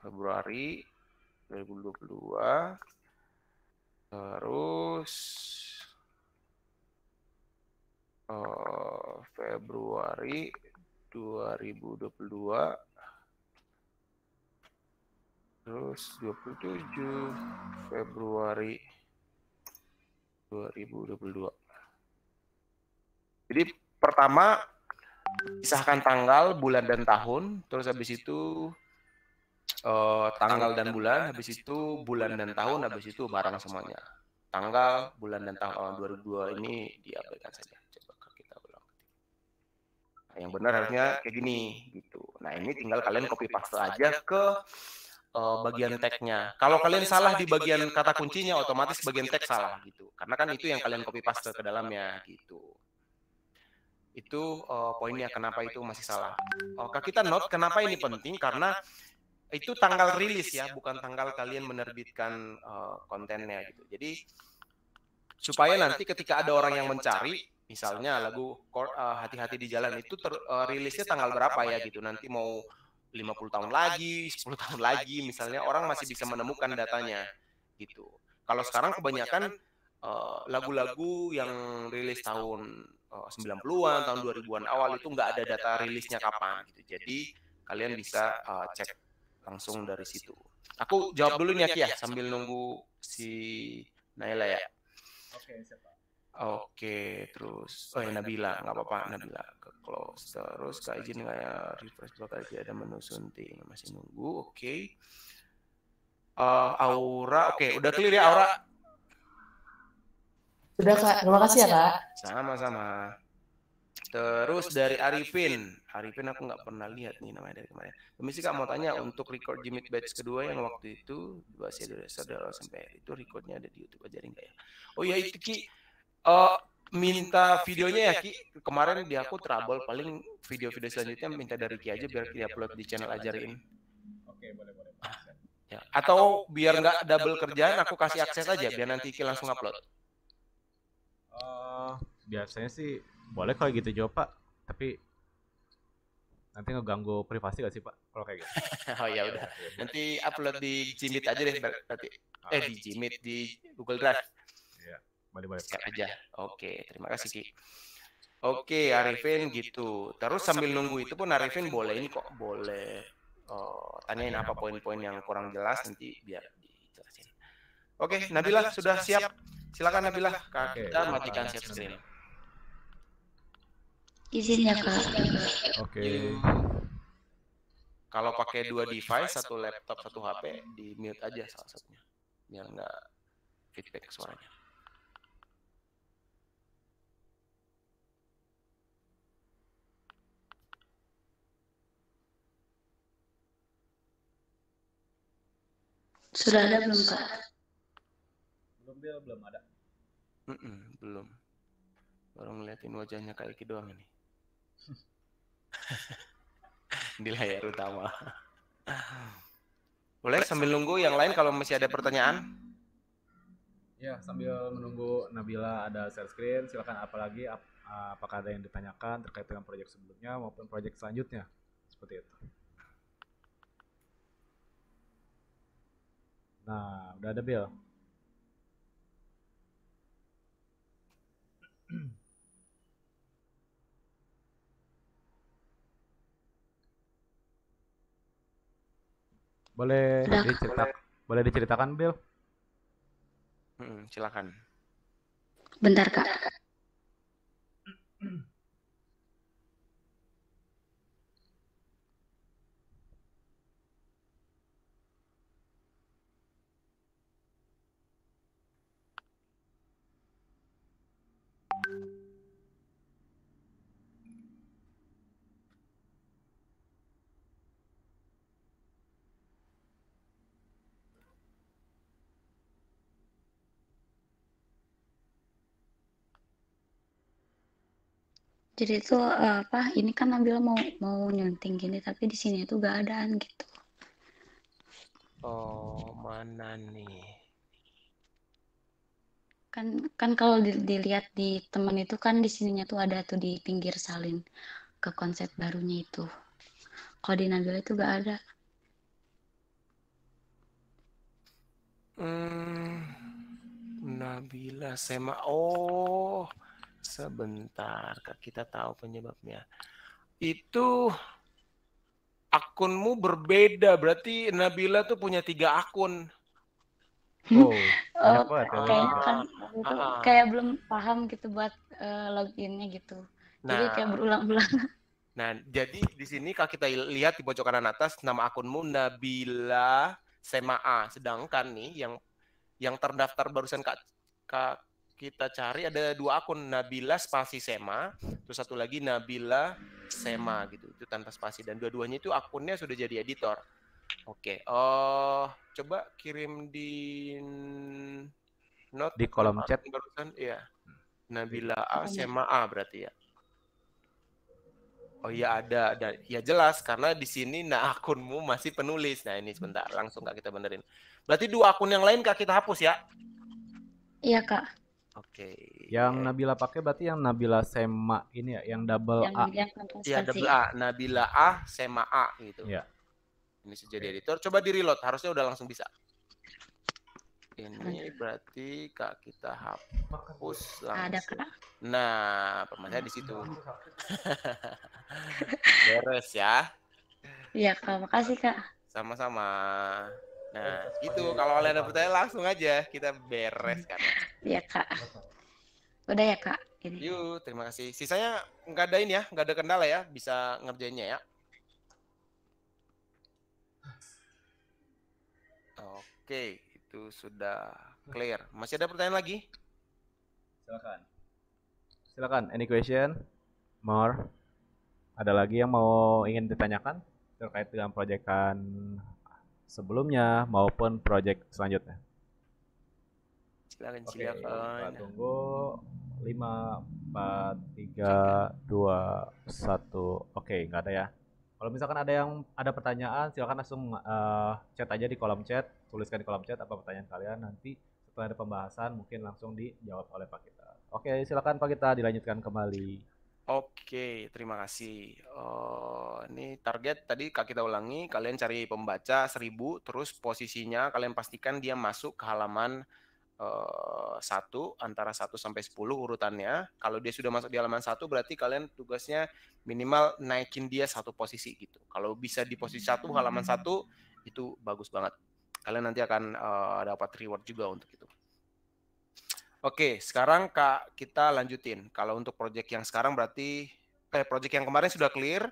Februari 2022, terus Februari 2022, terus 27 Februari 2022. Jadi pertama pisahkan tanggal, bulan dan tahun, terus habis itu tanggal dan bulan, habis itu bulan dan tahun, habis itu barang semuanya. Tanggal, bulan dan tahun 2022 ini diabaikan saja. Coba kita ulang. Nah, yang benar harusnya kayak gini gitu. Nah, ini tinggal kalian copy paste aja ke bagian tag-nya. Kalau kalian salah di bagian kata kuncinya, otomatis bagian tag salah gitu. Karena kan itu yang kalian copy paste ke dalamnya gitu. Itu poinnya kenapa itu masih salah. Kak kita note kenapa ini penting karena itu tanggal rilis ya, bukan tanggal kalian menerbitkan kontennya gitu. Jadi supaya nanti ketika ada orang yang mencari, misalnya lagu Hati-Hati di Jalan itu rilisnya tanggal berapa ya gitu. Nanti mau 50 tahun lagi, 10 tahun lagi, misalnya orang masih bisa menemukan datanya gitu. Kalau sekarang kebanyakan lagu-lagu yang rilis tahun 90-an, tahun 2000-an awal itu nggak ada data rilisnya kapan gitu. Jadi kalian bisa cek langsung dari situ. Aku jawab dulu nih Aki ya sambil nunggu si Naila ya. Oke, siapa? Oke, terus ya Nabila, nggak apa-apa Nabila ke close. Terus Kak izin nggak ya refresh dua kali ada menu sunting masih nunggu. Oke. Aura, oke, udah clear ya Aura? Sudah Kak, terima kasih ya Kak. Sama-sama. Terus dari Arifin aku nggak pernah lihat nih namanya dari kemarin. Permisi Kak mau tanya untuk record Jimit Batch kedua yang waktu itu bahasa saudara sampai itu recordnya ada di YouTube ajarin nggak ya? Oh ya itu Ki, minta videonya ya Ki. Kemarin di aku trouble paling video-video selanjutnya minta dari Ki aja biar Ki upload di channel ajarin. Oke, boleh. Ya. Atau biar nggak double kerjaan aku kasih akses aja biar nanti Ki langsung upload. Biasanya sih boleh kalau gitu jawab Pak, tapi nanti ngeganggu privasi gak sih Pak kalau kayak gitu? Oh ya udah, nanti upload di Jimit aja deh berarti. Di Jimit di Google Drive. Iya, boleh. Share aja. Oke, terima kasih Ki. Oke, Arifin gitu. Terus sambil nunggu itu pun Arifin boleh ini kok, boleh tanyain apa poin-poin yang kurang jelas nanti biar dijelasin. Oke, Nabila sudah siap. Silakan Nabila, kita matikan share screen. Izin ya Kak. Oke. Kalau pakai dua device, satu laptop, satu HP, di mute aja salah satunya, biar nggak feedback suaranya. Sudah ada belum Kak? Belum ada. Belum. Baru ngeliatin wajahnya Kak Iki doang ini. Di layar utama. Boleh sambil nunggu yang lain kalau masih ada pertanyaan? Ya, sambil menunggu Nabila ada share screen, silakan apalagi apakah ada yang ditanyakan terkait dengan proyek sebelumnya maupun proyek selanjutnya. Seperti itu. Nah, udah ada Bill. Boleh diceritakan Bill? Silakan. Bentar Kak. Jadi itu ini kan Nabila mau nyunting gini tapi di sini tuh gak adaan gitu. Oh, mana nih? Kan kalau dilihat di teman itu kan di sininya tuh ada tuh di pinggir salin ke konsep barunya itu. Kalau di Nabila itu gak ada. Nabila Sema. Oh, sebentar Kak, kita tahu penyebabnya. Itu akunmu berbeda, berarti Nabila tuh punya 3 akun. Oh, banyak banget ya. Kayaknya kan itu kayak belum paham gitu buat loginnya gitu. Jadi kayak berulang-ulang. Nah, jadi di sini kalau kita lihat di pojok kanan atas nama akunmu Nabila Sema A. Sedangkan nih yang terdaftar barusan Kak kita cari ada 2 akun, Nabila spasi Sema, terus satu lagi Nabila Sema gitu. Itu tanpa spasi dan dua-duanya itu akunnya sudah jadi editor. Oke. Coba kirim di note di kolom chat barusan, iya. Nabila A Sema A berarti ya. Oh iya ada, ya jelas karena di sini nah akunmu masih penulis. Nah ini sebentar langsung Kak kita benerin. Berarti 2 akun yang lain Kak kita hapus ya. Iya Kak, Oke. Yang Nabila pakai berarti yang Nabila Sema ini ya, yang double yang A. yang tentang Ya spasi. double A, Nabila A, Sema A gitu. Ya. Ini sudah di editor. Coba di reload, harusnya udah langsung bisa. Ini berarti Kak kita hapus Ada langsung. Kak. Nah, permasalahannya di situ. Beres ya. Iya Kak, makasih Kak. Sama-sama. Nah, itu kalau kalian ada pertanyaan langsung aja kita bereskan. Iya Kak. Udah ya Kak. Ini. Yuk, terima kasih. Sisanya nggak ada ini ya, nggak ada kendala ya, bisa ngerjainnya ya. Oke, itu sudah clear. Masih ada pertanyaan lagi? Silakan. Silakan, any question? More? Ada lagi yang mau ingin ditanyakan terkait dengan proyekan sebelumnya maupun proyek selanjutnya? Silakan, Oke, silakan. kita tunggu 5, 4, 3, 2, 1. Oke, nggak ada ya. Kalau misalkan ada pertanyaan, silakan langsung chat aja di kolom chat, tuliskan di kolom chat apa pertanyaan kalian, nanti setelah ada pembahasan mungkin langsung dijawab oleh Pak Gita. Oke, silakan Pak Gita dilanjutkan kembali. Oke, terima kasih. Ini target tadi Kak kita ulangi, kalian cari pembaca 1000, terus posisinya kalian pastikan dia masuk ke halaman 1 antara 1 sampai 10 urutannya. Kalau dia sudah masuk di halaman 1 berarti kalian tugasnya minimal naikin dia 1 posisi gitu. Kalau bisa di posisi 1 halaman 1 itu bagus banget. Kalian nanti akan dapat reward juga untuk itu. Oke, sekarang Kak kita lanjutin. Kalau untuk project yang sekarang berarti project yang kemarin sudah clear,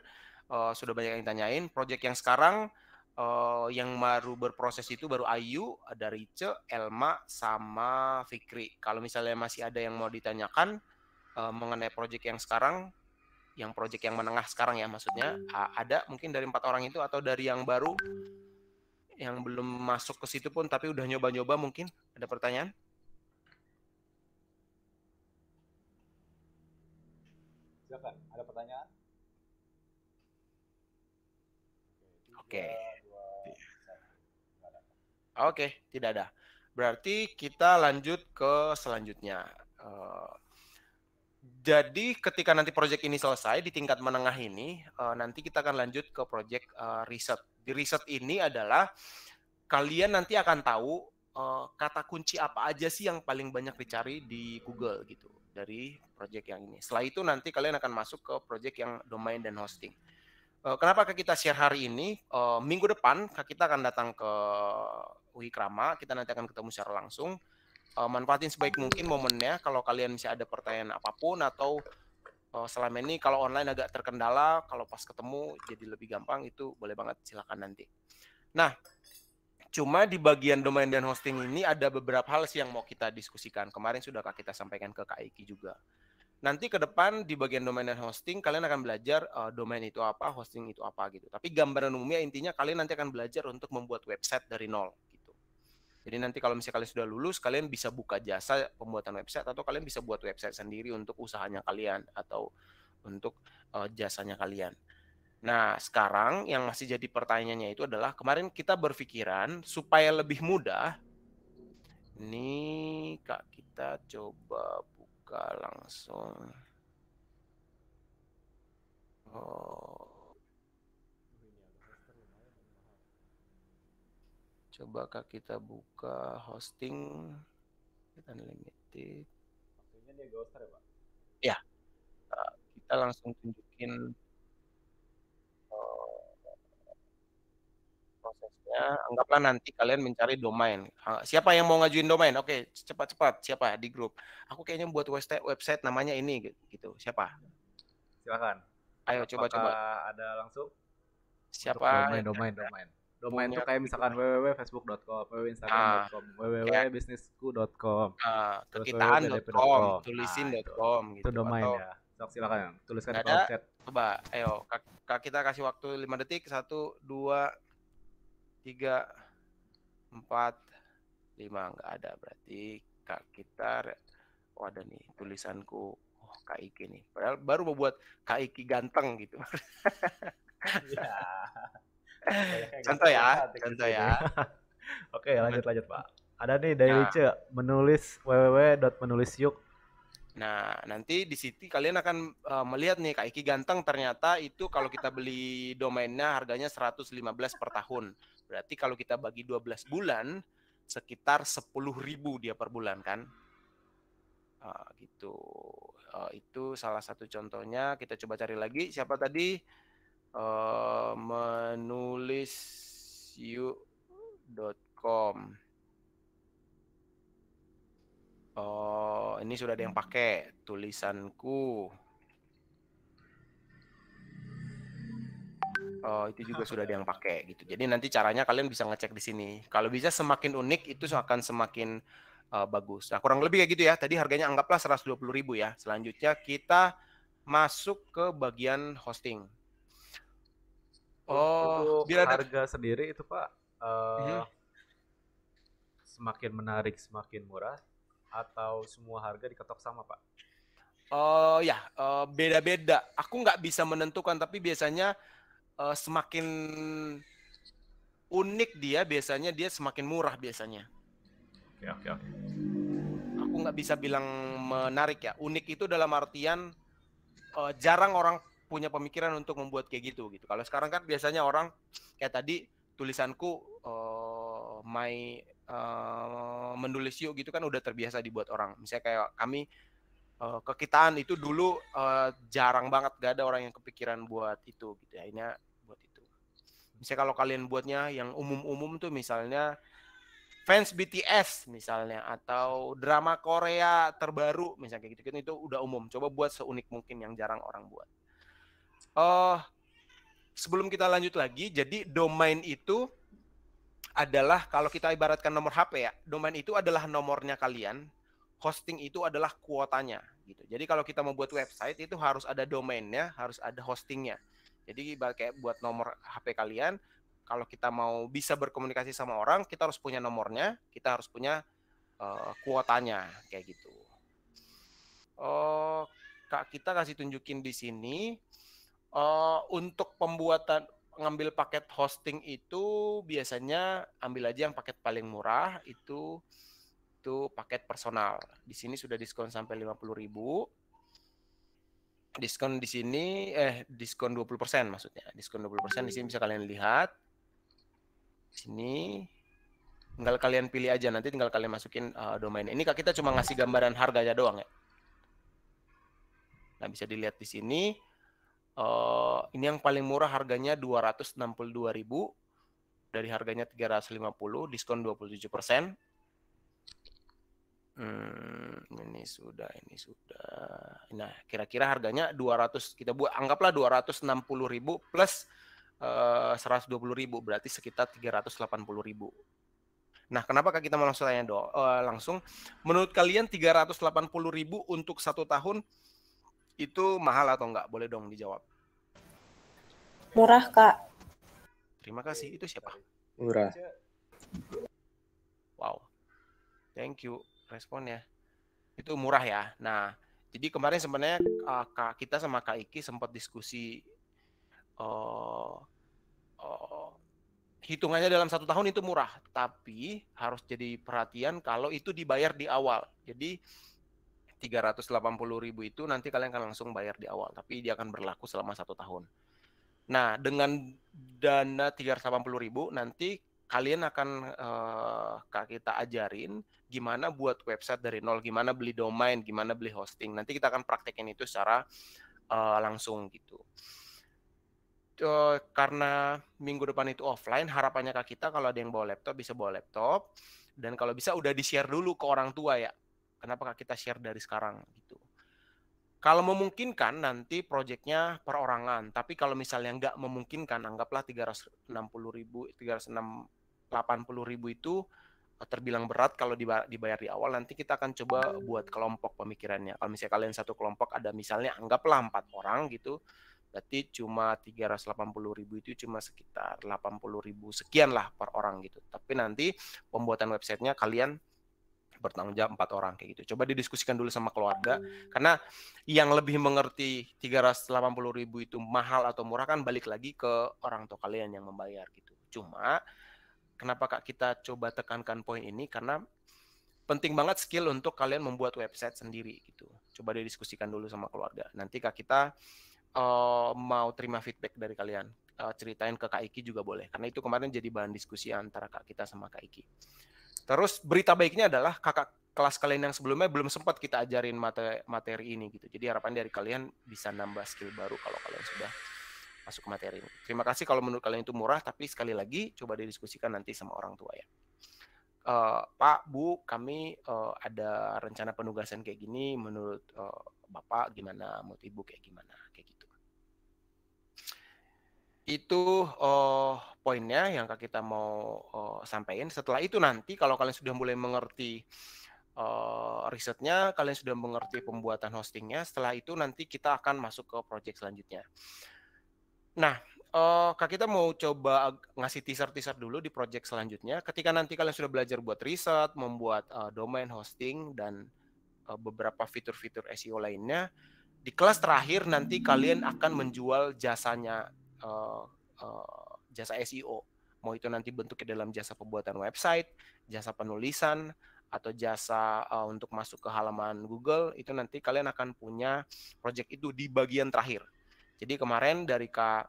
sudah banyak yang tanyain. Project yang sekarang yang baru berproses itu baru Ayu, ada Rice, Elma, sama Fikri. Kalau misalnya masih ada yang mau ditanyakan mengenai project yang sekarang, yang project yang menengah sekarang ya maksudnya, ada mungkin dari 4 orang itu atau dari yang baru, yang belum masuk ke situ pun tapi udah nyoba-nyoba mungkin ada pertanyaan? Silakan, ada pertanyaan? Oke. Oke, tidak ada. Berarti kita lanjut ke selanjutnya. Jadi ketika nanti proyek ini selesai di tingkat menengah ini, nanti kita akan lanjut ke proyek riset. Di riset ini adalah kalian nanti akan tahu kata kunci apa aja sih yang paling banyak dicari di Google gitu dari proyek yang ini. Setelah itu nanti kalian akan masuk ke proyek yang domain dan hosting. Kenapa kita share hari ini? Minggu depan kita akan datang ke UI Krama, kita nanti akan ketemu secara langsung. Manfaatin sebaik mungkin momennya. Kalau kalian masih ada pertanyaan apapun atau selama ini kalau online agak terkendala, kalau pas ketemu jadi lebih gampang, itu boleh banget, silakan nanti. Nah, cuma di bagian domain dan hosting ini ada beberapa hal sih yang mau kita diskusikan. Kemarin sudah kita sampaikan ke Kak Iki juga. Nanti ke depan di bagian domain dan hosting kalian akan belajar domain itu apa, hosting itu apa gitu. Tapi gambaran umumnya intinya kalian nanti akan belajar untuk membuat website dari nol gitu. Jadi nanti kalau misalnya kalian sudah lulus, kalian bisa buka jasa pembuatan website atau kalian bisa buat website sendiri untuk usahanya kalian atau untuk jasanya kalian. Nah, sekarang yang masih jadi pertanyaannya itu adalah kemarin kita berpikiran supaya lebih mudah. Ini Kak kita coba buka langsung. Coba Kak kita buka hosting unlimited. Hostingnya dia Ghoster ya Pak? Ya, kita langsung tunjukin prosesnya. Anggaplah nanti kalian mencari domain. Siapa yang mau ngajuin domain? Oke, cepat-cepat. Siapa di grup? Aku kayaknya buat website namanya ini gitu. Siapa? Silakan. Ayo coba-coba. Ada langsung? Siapa? Domain. Domain itu kayak misalkan www.facebook.com, www.instagram.com, www.bisnisku.com, kekitaan.com, tulisin.com gitu. Itu domain ya. Silakan tuliskan di ada? kolom chat. Coba, ayo Kak kita kasih waktu 5 detik. 1, 2, 3, 4, 5. Nggak ada, berarti Kak kita ada nih tulisanku Oh, Kak Iki nih. Padahal baru mau buat Kak Iki ganteng gitu. Iya. Contoh ya, contoh ya. Oke, lanjut Pak. Ada nih dari Lice, menulis www.menulisyuk. Nah, nanti di situ kalian akan melihat nih Kak Iki ganteng ternyata itu kalau kita beli domainnya harganya 115 per tahun. Berarti kalau kita bagi 12 bulan sekitar 10.000 dia per bulan kan. Gitu. Itu salah satu contohnya. Kita coba cari lagi. Siapa tadi? Menulisyuk.com. Oh, ini sudah ada yang pakai tulisanku. Oh, itu juga sudah ada yang pakai gitu. Jadi nanti caranya kalian bisa ngecek di sini. Kalau bisa semakin unik itu akan semakin bagus. Nah, kurang lebih kayak gitu ya. Tadi harganya anggaplah 120.000 ya. Selanjutnya kita masuk ke bagian hosting. Oh, untuk harga sendiri itu Pak semakin menarik, semakin murah, atau semua harga diketok sama Pak? Beda-beda. Aku nggak bisa menentukan, tapi biasanya semakin unik dia biasanya dia semakin murah biasanya. Oke. Aku nggak bisa bilang menarik ya. Unik itu dalam artian jarang orang punya pemikiran untuk membuat kayak gitu. Kalau sekarang kan biasanya orang kayak tadi tulisanku menulis yuk gitu kan udah terbiasa dibuat orang. Misalnya kayak kami kekitaan itu dulu jarang banget, gak ada orang yang kepikiran buat itu gitu ya. Ini buat itu. Misalnya kalau kalian buatnya yang umum-umum tuh misalnya fans BTS misalnya atau drama Korea terbaru misalnya kayak gitu itu udah umum. Coba buat seunik mungkin yang jarang orang buat. Sebelum kita lanjut lagi, jadi domain itu adalah kalau kita ibaratkan nomor HP ya, domain itu adalah nomornya kalian, hosting itu adalah kuotanya gitu. Jadi kalau kita mau buat website itu harus ada domainnya, harus ada hostingnya. Jadi kayak buat nomor HP kalian, kalau kita mau bisa berkomunikasi sama orang, kita harus punya nomornya, kita harus punya kuotanya kayak gitu. Kak kita kasih tunjukin di sini. Untuk pembuatan ngambil paket hosting itu biasanya ambil aja yang paket paling murah itu paket personal. Di sini sudah diskon sampai 50.000. Diskon di sini diskon 20% maksudnya. Diskon 20% di sini bisa kalian lihat. Sini tinggal kalian pilih aja, nanti tinggal kalian masukin domain. Ini Kak kita cuma ngasih gambaran harganya doang ya. Nah, bisa dilihat di sini. Ini yang paling murah harganya 262.000 dari harganya 350 diskon 27%. Ini sudah. Nah, kira-kira harganya 200 kita buat anggaplah 260.000 plus 120.000 berarti sekitar 380.000. Nah, kenapa kita mau langsung tanya langsung? Menurut kalian 380.000 untuk 1 tahun itu mahal atau enggak? Boleh dong dijawab. Murah, Kak. Terima kasih. Itu siapa? Murah. Wow. Thank you responnya. Itu murah ya. Nah, jadi kemarin sebenarnya Kak kita sama Kak Iki sempat diskusi hitungannya dalam 1 tahun itu murah, tapi harus jadi perhatian kalau itu dibayar di awal. Jadi 380.000 itu nanti kalian akan langsung bayar di awal, tapi dia akan berlaku selama 1 tahun. Nah, dengan dana 380.000 nanti kalian akan Kak kita ajarin gimana buat website dari nol, gimana beli domain, gimana beli hosting. Nanti kita akan praktekin itu secara langsung gitu. Karena minggu depan itu offline, harapannya Kak kita kalau ada yang bawa laptop bisa bawa laptop, dan kalau bisa udah di-share dulu ke orang tua ya. Kenapa Kak kita share dari sekarang gitu. Kalau memungkinkan nanti proyeknya perorangan, tapi kalau misalnya nggak memungkinkan, anggaplah 380.000 itu terbilang berat kalau dibayar di awal. Nanti kita akan coba buat kelompok pemikirannya. Kalau misalnya kalian satu kelompok ada misalnya anggaplah 4 orang gitu, berarti cuma 380.000 itu cuma sekitar 80.000 sekian lah per orang gitu. Tapi nanti pembuatan websitenya kalian bertanggung jawab 4 orang kayak gitu. Coba didiskusikan dulu sama keluarga, karena yang lebih mengerti 380.000 itu mahal atau murah kan balik lagi ke orang tua kalian yang membayar gitu. Cuma kenapa Kak kita coba tekankan poin ini, karena penting banget skill untuk kalian membuat website sendiri gitu. Coba didiskusikan dulu sama keluarga. Nanti Kak kita mau terima feedback dari kalian. Ceritain ke Kak Iki juga boleh, karena itu kemarin jadi bahan diskusi antara Kak kita sama Kak Iki. Terus berita baiknya adalah kakak kelas kalian yang sebelumnya belum sempat kita ajarin materi ini gitu. Jadi harapan dari kalian bisa nambah skill baru kalau kalian sudah masuk ke materi ini. Terima kasih kalau menurut kalian itu murah, tapi sekali lagi coba didiskusikan nanti sama orang tua ya. Pak, Bu, kami ada rencana penugasan kayak gini, menurut Bapak gimana, menurut Ibu kayak gimana, kayak gitu. Itu poinnya yang kita mau sampaikan. Setelah itu nanti kalau kalian sudah mulai mengerti risetnya, kalian sudah mengerti pembuatan hostingnya, setelah itu nanti kita akan masuk ke project selanjutnya. Nah, Kak kita mau coba ngasih teaser dulu di project selanjutnya. Ketika nanti kalian sudah belajar buat riset, membuat domain hosting, dan beberapa fitur-fitur SEO lainnya, di kelas terakhir nanti kalian akan menjual jasanya, jasa SEO. Mau itu nanti bentuknya dalam jasa pembuatan website, jasa penulisan, atau jasa untuk masuk ke halaman Google, itu nanti kalian akan punya project itu di bagian terakhir. Jadi kemarin dari Kak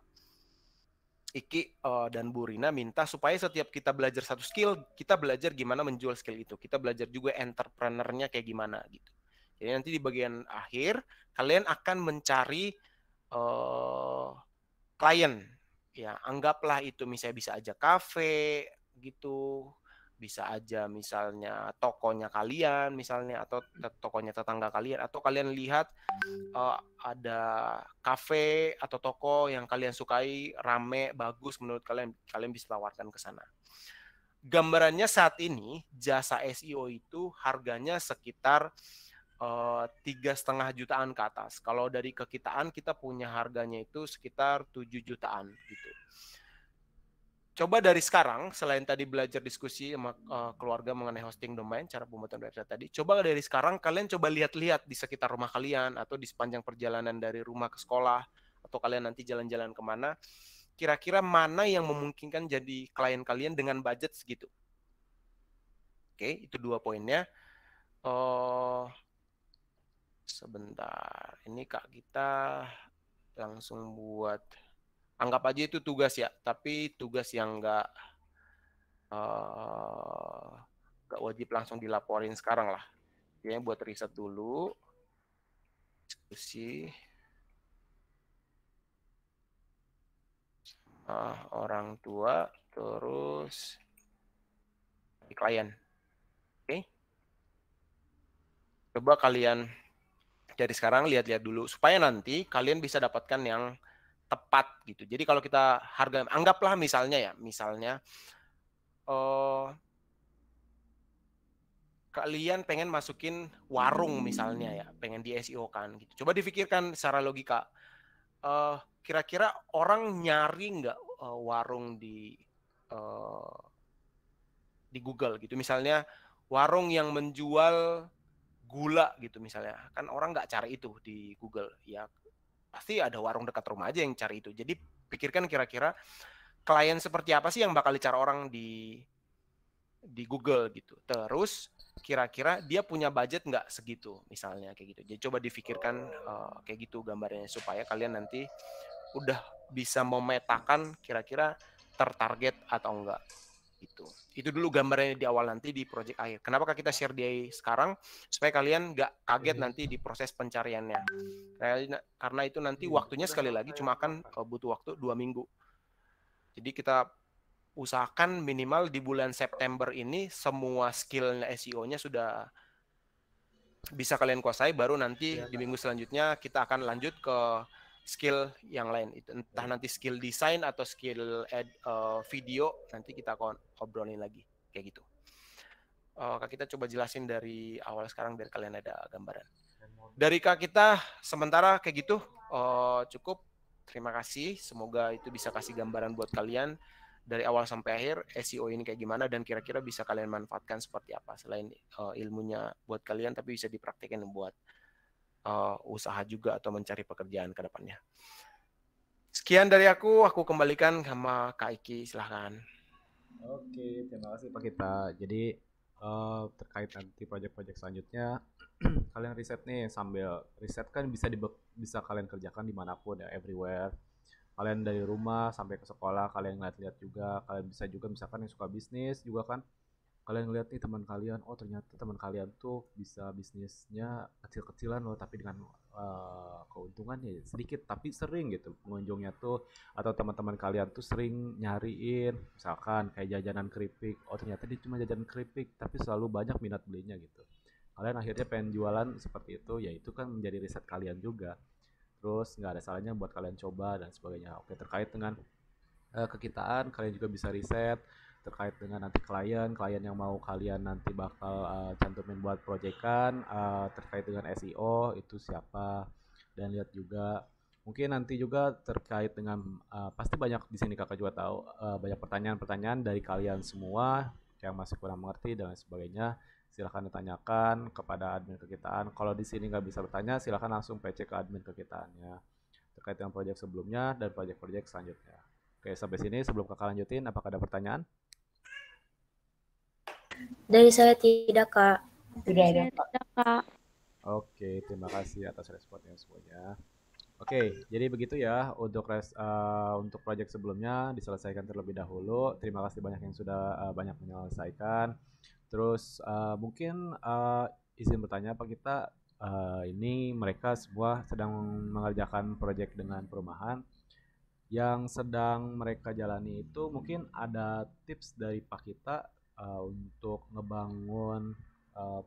Iki dan Bu Rina minta supaya setiap kita belajar satu skill, kita belajar gimana menjual skill itu. Kita belajar juga entrepreneur-nya kayak gimana gitu. Jadi nanti di bagian akhir kalian akan mencari klien. Ya, anggaplah itu misalnya bisa aja kafe gitu, bisa aja misalnya tokonya kalian misalnya, atau tokonya tetangga kalian, atau kalian lihat ada kafe atau toko yang kalian sukai, rame, bagus menurut kalian, kalian bisa tawarkan ke sana. Gambarannya saat ini jasa SEO itu harganya sekitar 3,5 jutaan ke atas. Kalau dari kekitaan kita punya harganya itu sekitar 7 jutaan gitu. Coba dari sekarang, selain tadi belajar diskusi sama keluarga mengenai hosting domain, cara pembuatan website tadi, coba dari sekarang kalian coba lihat-lihat di sekitar rumah kalian, atau di sepanjang perjalanan dari rumah ke sekolah, atau kalian nanti jalan-jalan kemana, kira-kira mana yang memungkinkan jadi klien kalian dengan budget segitu. Oke, itu 2 poinnya. Sebentar, ini Kak kita langsung buat, anggap aja itu tugas ya, tapi tugas yang nggak wajib langsung dilaporin sekarang lah. Jadi buat riset dulu, diskusi orang tua, terus klien. Oke. Coba kalian dari sekarang lihat-lihat dulu supaya nanti kalian bisa dapatkan yang tepat gitu. Jadi kalau kita harga, anggaplah misalnya kalian pengen masukin warung misalnya ya, pengen di SEO kan gitu. Coba difikirkan secara logika, kira-kira orang nyari nggak warung di Google gitu. Misalnya warung yang menjual gula gitu misalnya, kan orang nggak cari itu di Google ya, pasti ada warung dekat rumah aja yang cari itu. Jadi pikirkan kira-kira klien seperti apa sih yang bakal dicari orang di Google gitu. Terus kira-kira dia punya budget nggak segitu misalnya kayak gitu. Jadi coba difikirkan kayak gitu gambarnya supaya kalian nanti udah bisa memetakan kira-kira tertarget atau enggak gitu. Itu dulu gambarnya di awal, nanti di project akhir. Kenapa kita share di sekarang? Supaya kalian nggak kaget nanti di proses pencariannya. Karena itu nanti waktunya sekali lagi cuma akan butuh waktu 2 minggu. Jadi kita usahakan minimal di bulan September ini semua skill SEO-nya sudah bisa kalian kuasai, baru nanti di minggu selanjutnya kita akan lanjut ke skill yang lain, entah nanti skill desain atau skill video, nanti kita akan obrolin lagi kayak gitu. Kak kita coba jelasin dari awal sekarang biar kalian ada gambaran. Dari Kak kita sementara kayak gitu cukup. Terima kasih, semoga itu bisa kasih gambaran buat kalian dari awal sampai akhir SEO ini kayak gimana dan kira-kira bisa kalian manfaatkan seperti apa selain ilmunya buat kalian tapi bisa dipraktikkan buat usaha juga atau mencari pekerjaan ke depannya. Sekian dari aku kembalikan sama Kak Iki, silahkan. Oke, terima kasih Pak Kita. Jadi terkait nanti proyek-proyek selanjutnya, kalian riset nih, sambil riset kan bisa kalian kerjakan dimanapun ya, everywhere. Kalian dari rumah sampai ke sekolah, kalian ngeliat-liat juga, kalian bisa juga misalkan yang suka bisnis juga kan, kalian ngeliat nih teman kalian, oh ternyata teman kalian tuh bisa bisnisnya kecil-kecilan loh, tapi dengan keuntungannya sedikit tapi sering gitu pengunjungnya tuh, atau teman-teman kalian tuh sering nyariin misalkan kayak jajanan keripik, oh ternyata dia cuma jajanan keripik tapi selalu banyak minat belinya gitu. Kalian akhirnya pengen jualan seperti itu, ya itu kan menjadi riset kalian juga. Terus nggak ada salahnya buat kalian coba dan sebagainya. Oke, terkait dengan kekitaan, kalian juga bisa riset terkait dengan nanti klien yang mau kalian nanti bakal cantumin buat proyekan, terkait dengan SEO itu siapa, dan lihat juga mungkin nanti juga terkait dengan pasti banyak di sini kakak juga tahu banyak pertanyaan-pertanyaan dari kalian semua yang masih kurang mengerti dan lain sebagainya. Silahkan ditanyakan kepada admin kekitaan. Kalau di sini nggak bisa bertanya, silahkan langsung PC ke admin kekitaannya terkait dengan proyek sebelumnya dan proyek-proyek selanjutnya. Oke, sampai sini sebelum kakak lanjutin, apakah ada pertanyaan? Dari saya tidak, Kak. Tidak ada, Kak. Oke, terima kasih atas responnya semuanya. Oke, jadi begitu ya untuk proyek sebelumnya diselesaikan terlebih dahulu. Terima kasih banyak yang sudah banyak menyelesaikan. Terus mungkin izin bertanya Pak Kita, ini mereka semua sedang mengerjakan proyek dengan perumahan. Yang sedang mereka jalani itu mungkin ada tips dari Pak Kita untuk ngebangun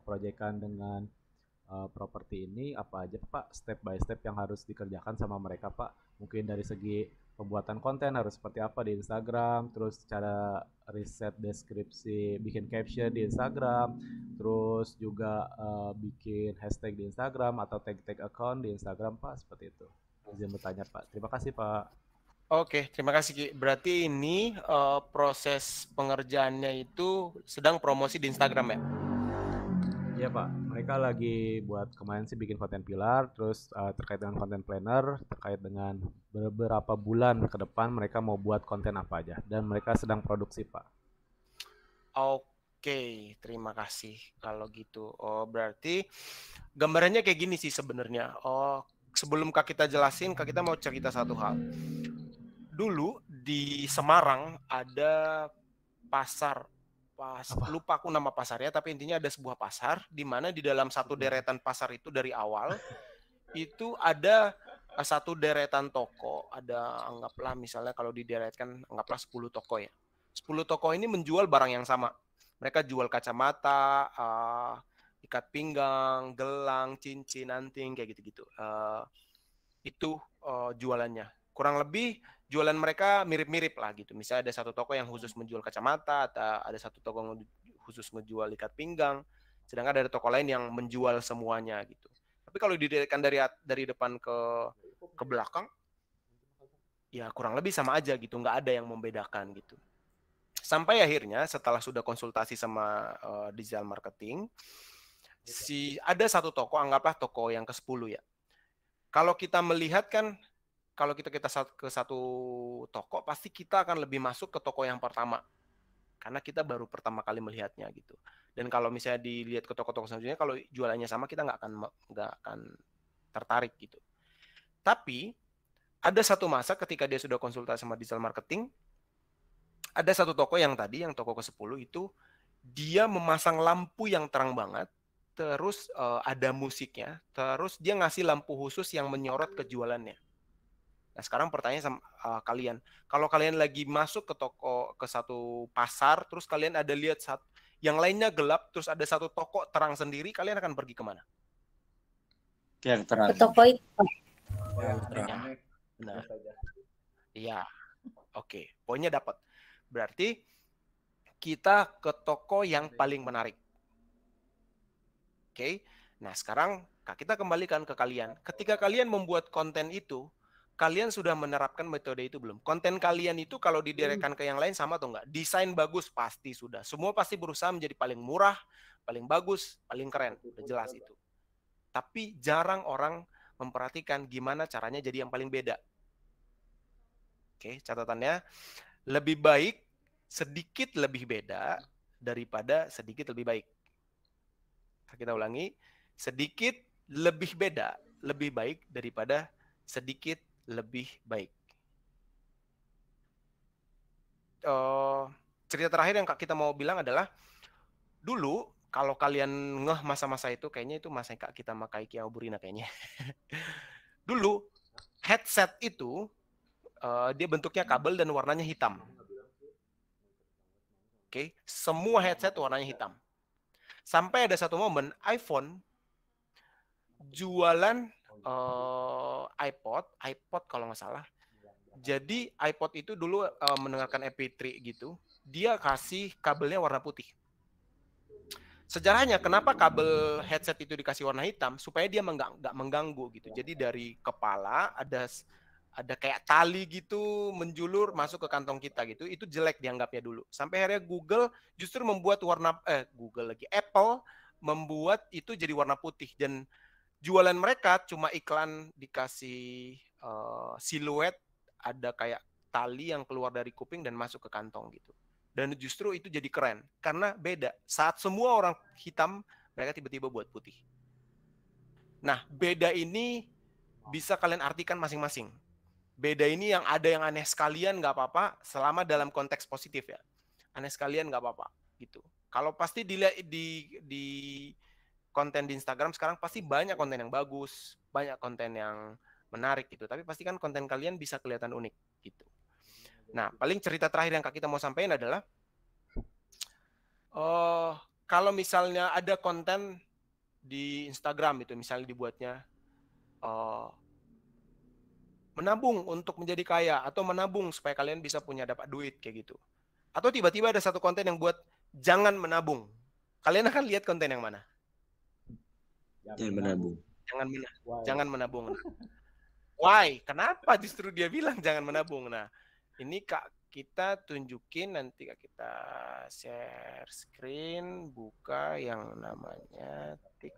proyekan dengan properti ini apa aja Pak, step by step yang harus dikerjakan sama mereka Pak. Mungkin dari segi pembuatan konten harus seperti apa di Instagram, terus cara riset deskripsi, bikin caption di Instagram, terus juga bikin hashtag di Instagram atau tag account di Instagram Pak, seperti itu. Izin bertanya Pak. Terima kasih Pak. Oke, terima kasih Ki. Berarti ini proses pengerjaannya itu sedang promosi di Instagram ya? Iya Pak, mereka lagi buat kemarin sih bikin konten pilar, terus terkait dengan konten planner, terkait dengan beberapa bulan ke depan mereka mau buat konten apa aja, dan mereka sedang produksi Pak. Oke, terima kasih kalau gitu. Oh, berarti gambarannya kayak gini sih sebenarnya. Oh, sebelum Kak kita jelasin, Kak kita mau cerita satu hal. Dulu di Semarang ada pasar, lupa aku nama pasarnya, tapi intinya ada sebuah pasar di mana di dalam satu deretan pasar itu dari awal itu ada satu deretan toko, ada anggaplah misalnya kalau dideretkan anggaplah 10 toko ya. 10 toko ini menjual barang yang sama. Mereka jual kacamata, ikat pinggang, gelang, cincin, anting kayak gitu-gitu. Itu jualannya. Kurang lebih jualan mereka mirip-mirip lah gitu. Misalnya ada satu toko yang khusus menjual kacamata, atau ada satu toko yang khusus menjual ikat pinggang, sedangkan ada toko lain yang menjual semuanya gitu. Tapi kalau didirikan dari depan ke belakang, ya kurang lebih sama aja gitu, nggak ada yang membedakan gitu. Sampai akhirnya setelah sudah konsultasi sama digital marketing, ada satu toko, anggaplah toko yang ke-10 ya. Kalau kita melihat kan, kalau kita ke satu toko, pasti kita akan lebih masuk ke toko yang pertama. Karena kita baru pertama kali melihatnya gitu. Dan kalau misalnya dilihat ke toko-toko selanjutnya, kalau jualannya sama, kita nggak akan tertarik gitu. Tapi, ada satu masa ketika dia sudah konsultasi sama digital marketing, ada satu toko yang toko ke-10 itu, dia memasang lampu yang terang banget, terus ada musiknya, terus dia ngasih lampu khusus yang menyorot ke jualannya. Nah, sekarang pertanyaan sama kalian, kalau kalian lagi masuk ke toko, ke satu pasar, terus kalian ada lihat yang lainnya gelap, terus ada satu toko terang sendiri, kalian akan pergi kemana? Yang terang. Ke toko itu. Yang terang. Benar. Iya. Oke, poinnya dapat. Berarti kita ke toko yang paling menarik. Oke. Nah, sekarang kita kembalikan ke kalian. Ketika kalian membuat konten itu, kalian sudah menerapkan metode itu belum? Konten kalian itu kalau didirectkan ke yang lain sama atau enggak? Desain bagus pasti sudah. Semua pasti berusaha menjadi paling murah, paling bagus, paling keren. Udah jelas itu. Tapi jarang orang memperhatikan gimana caranya jadi yang paling beda. Oke, catatannya. Lebih baik sedikit lebih beda daripada sedikit lebih baik. Kita ulangi. Sedikit lebih beda, lebih baik daripada sedikit lebih baik. Cerita terakhir yang kita mau bilang adalah dulu kalau kalian ngeh masa-masa itu, kayaknya itu masa Kak kita pakai Kia Burina kayaknya. Dulu headset itu dia bentuknya kabel dan warnanya hitam. Oke, semua headset warnanya hitam. Sampai ada satu momen iPhone jualan iPod kalau nggak salah. Jadi iPod itu dulu mendengarkan MP3 gitu, dia kasih kabelnya warna putih. Sejarahnya kenapa kabel headset itu dikasih warna hitam? Supaya dia nggak mengganggu gitu. Jadi dari kepala ada kayak tali gitu menjulur masuk ke kantong kita gitu. Itu jelek dianggapnya dulu. Sampai akhirnya Google justru membuat Apple membuat itu jadi warna putih, dan jualan mereka cuma iklan dikasih siluet, ada kayak tali yang keluar dari kuping dan masuk ke kantong gitu. Dan justru itu jadi keren karena beda. Saat semua orang hitam, mereka tiba-tiba buat putih. Nah, beda ini bisa kalian artikan masing-masing. Beda ini yang ada yang aneh sekalian nggak apa-apa selama dalam konteks positif ya. Aneh sekalian nggak apa-apa gitu. Kalau pasti dilihat di konten di Instagram sekarang pasti banyak konten yang bagus, banyak konten yang menarik gitu. Tapi pasti kan konten kalian bisa kelihatan unik gitu. Nah, paling cerita terakhir yang Kak kita mau sampaikan adalah kalau misalnya ada konten di Instagram itu misalnya dibuatnya menabung untuk menjadi kaya atau menabung supaya kalian bisa dapat duit kayak gitu. Atau tiba-tiba ada satu konten yang buat jangan menabung. Kalian akan lihat konten yang mana? Jangan menabung. Jangan menabung. Why? Kenapa justru dia bilang jangan menabung? Nah, ini Kak kita tunjukin, nanti Kak kita share screen, buka yang namanya tik.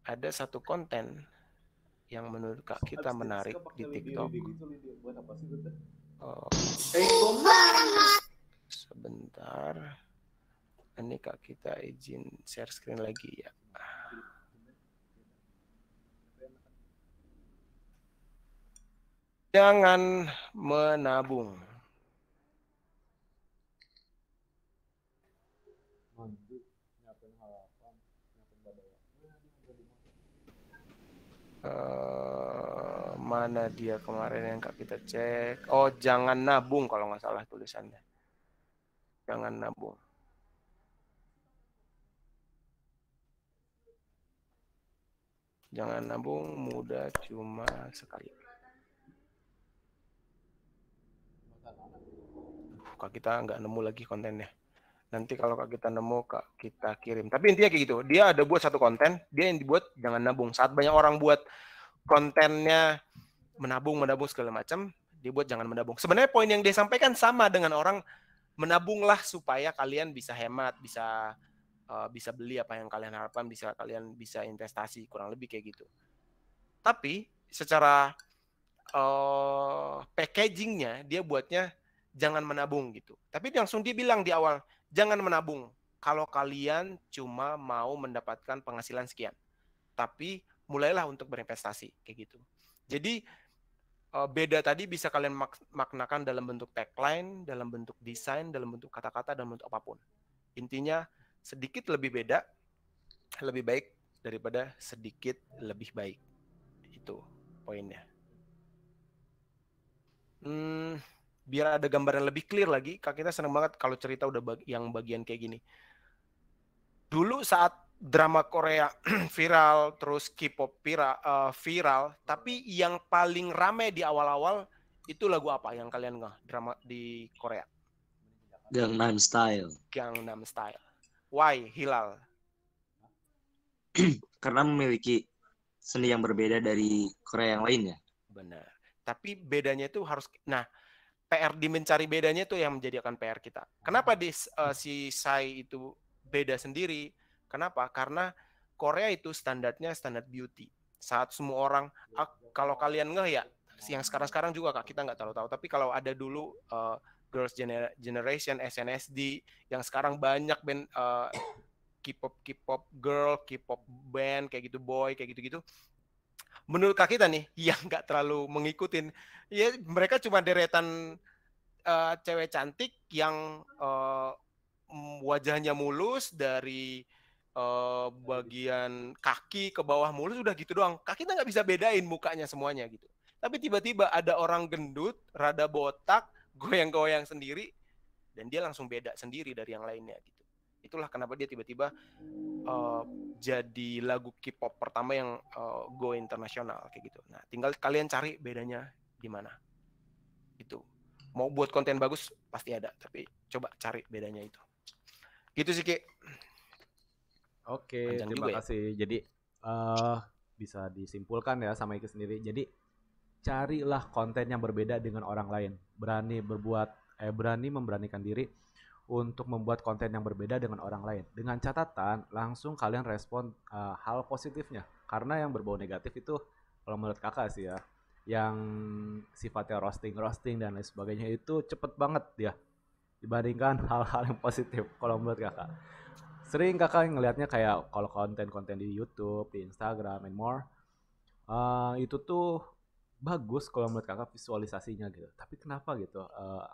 Ada satu konten yang menurut Kak kita menarik di TikTok. Sebentar. Ini Kak kita izin share screen lagi ya. Jangan menabung. Mana dia kemarin yang Kak kita cek? Oh, jangan nabung kalau nggak salah tulisannya. Jangan nabung. Jangan nabung, mudah cuma sekali. Kak kita nggak nemu lagi kontennya. Nanti kalau Kak kita nemu, Kak kita kirim. Tapi intinya kayak gitu. Dia ada buat satu konten, dia yang dibuat jangan nabung. Saat banyak orang buat kontennya menabung segala macam, dia buat jangan menabung. Sebenarnya poin yang dia sampaikan sama dengan orang menabunglah supaya kalian bisa hemat, bisa beli apa yang kalian harapkan, kalian bisa investasi, kurang lebih kayak gitu. Tapi secara packagingnya dia buatnya jangan menabung gitu. Tapi langsung dia bilang di awal, jangan menabung kalau kalian cuma mau mendapatkan penghasilan sekian. Tapi mulailah untuk berinvestasi kayak gitu. Jadi beda tadi bisa kalian maknakan dalam bentuk tagline, dalam bentuk desain, dalam bentuk kata-kata, dalam bentuk apapun. Intinya sedikit lebih beda, lebih baik daripada sedikit lebih baik. Itu poinnya. Biar ada gambaran lebih clear lagi, Kak kita senang banget kalau cerita udah yang bagian kayak gini. Dulu saat drama Korea viral, terus K-pop viral, tapi yang paling rame di awal-awal itu lagu apa yang kalian nggak drama di Korea? Gangnam Style. Gangnam Style. Why, Hilal? Karena memiliki seni yang berbeda dari Korea yang lainnya. Benar. Tapi bedanya itu harus, nah PR di mencari bedanya itu yang menjadikan PR kita. Kenapa si Psy itu beda sendiri? Kenapa? Karena Korea itu standarnya standar beauty. Saat semua orang, kalau kalian ngeh ya, yang sekarang-sekarang juga Kak, kita nggak terlalu tahu. Tapi kalau ada dulu Girls' Generation, SNSD, yang sekarang banyak band K-pop girl, K-pop band, kayak gitu, boy, kayak gitu-gitu. Menurut Kak kita nih, yang nggak terlalu mengikutin, ya mereka cuma deretan cewek cantik yang wajahnya mulus dari bagian kaki ke bawah mulus, udah gitu doang. Kak kita nggak bisa bedain mukanya semuanya gitu. Tapi tiba-tiba ada orang gendut, rada botak, goyang-goyang sendiri, dan dia langsung beda sendiri dari yang lainnya gitu. Itulah kenapa dia tiba-tiba jadi lagu K-pop pertama yang go internasional kayak gitu. Nah, tinggal kalian cari bedanya di mana. Itu. Mau buat konten bagus pasti ada, tapi coba cari bedanya itu. Gitu sih, Ki. Oke, Panjang terima juga ya. kasih. Jadi bisa disimpulkan ya sama Iki sendiri. Jadi carilah konten yang berbeda dengan orang lain. Berani memberanikan diri untuk membuat konten yang berbeda dengan orang lain. Dengan catatan langsung kalian respon hal positifnya. Karena yang berbau negatif itu kalau menurut kakak sih ya, yang sifatnya roasting dan lain sebagainya itu cepet banget dia dibandingkan hal-hal yang positif kalau menurut kakak. Sering kakak ngelihatnya kayak kalau konten-konten di YouTube, di Instagram, and more, itu tuh bagus kalau menurut kakak visualisasinya gitu. Tapi kenapa gitu